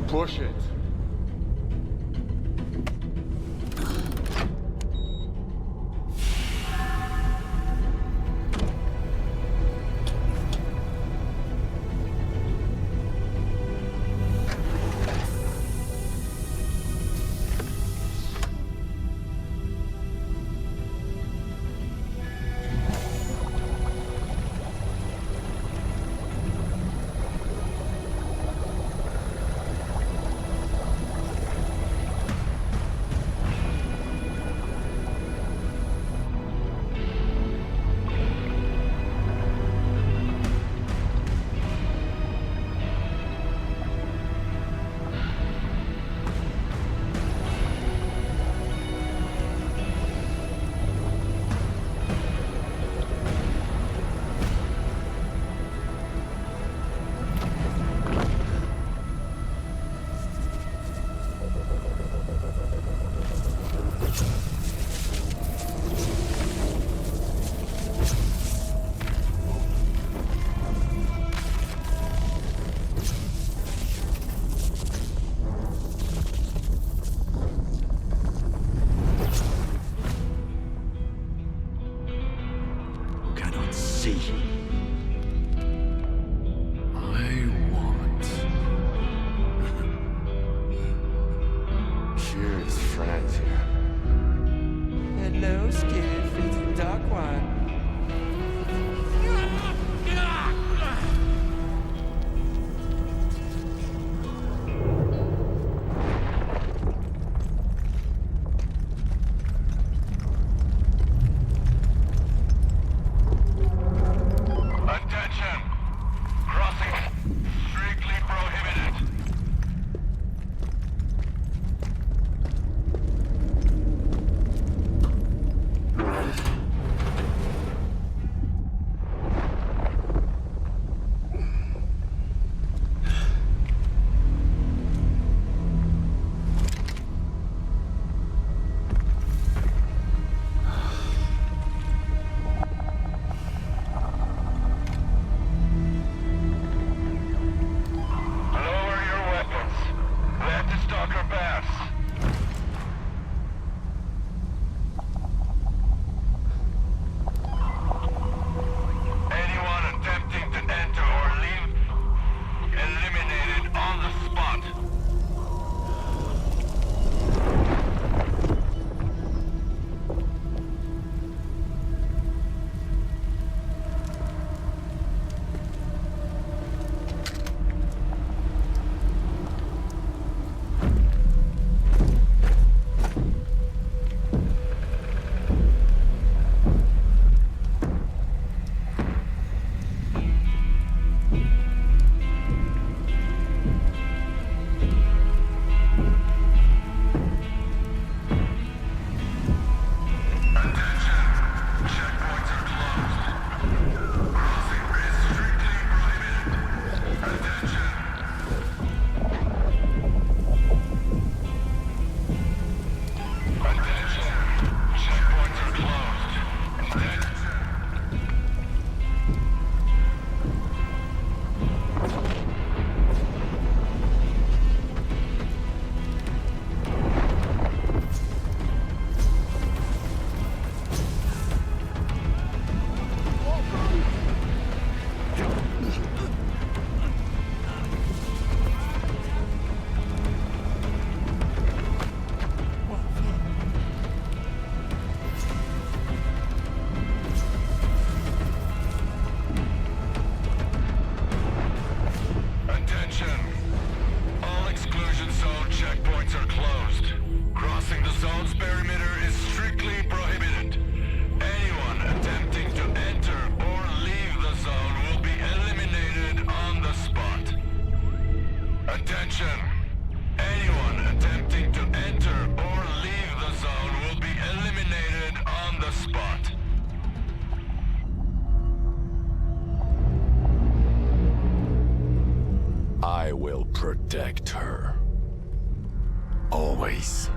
Push it. Attention! Anyone attempting to enter or leave the zone will be eliminated on the spot. I will protect her. Always.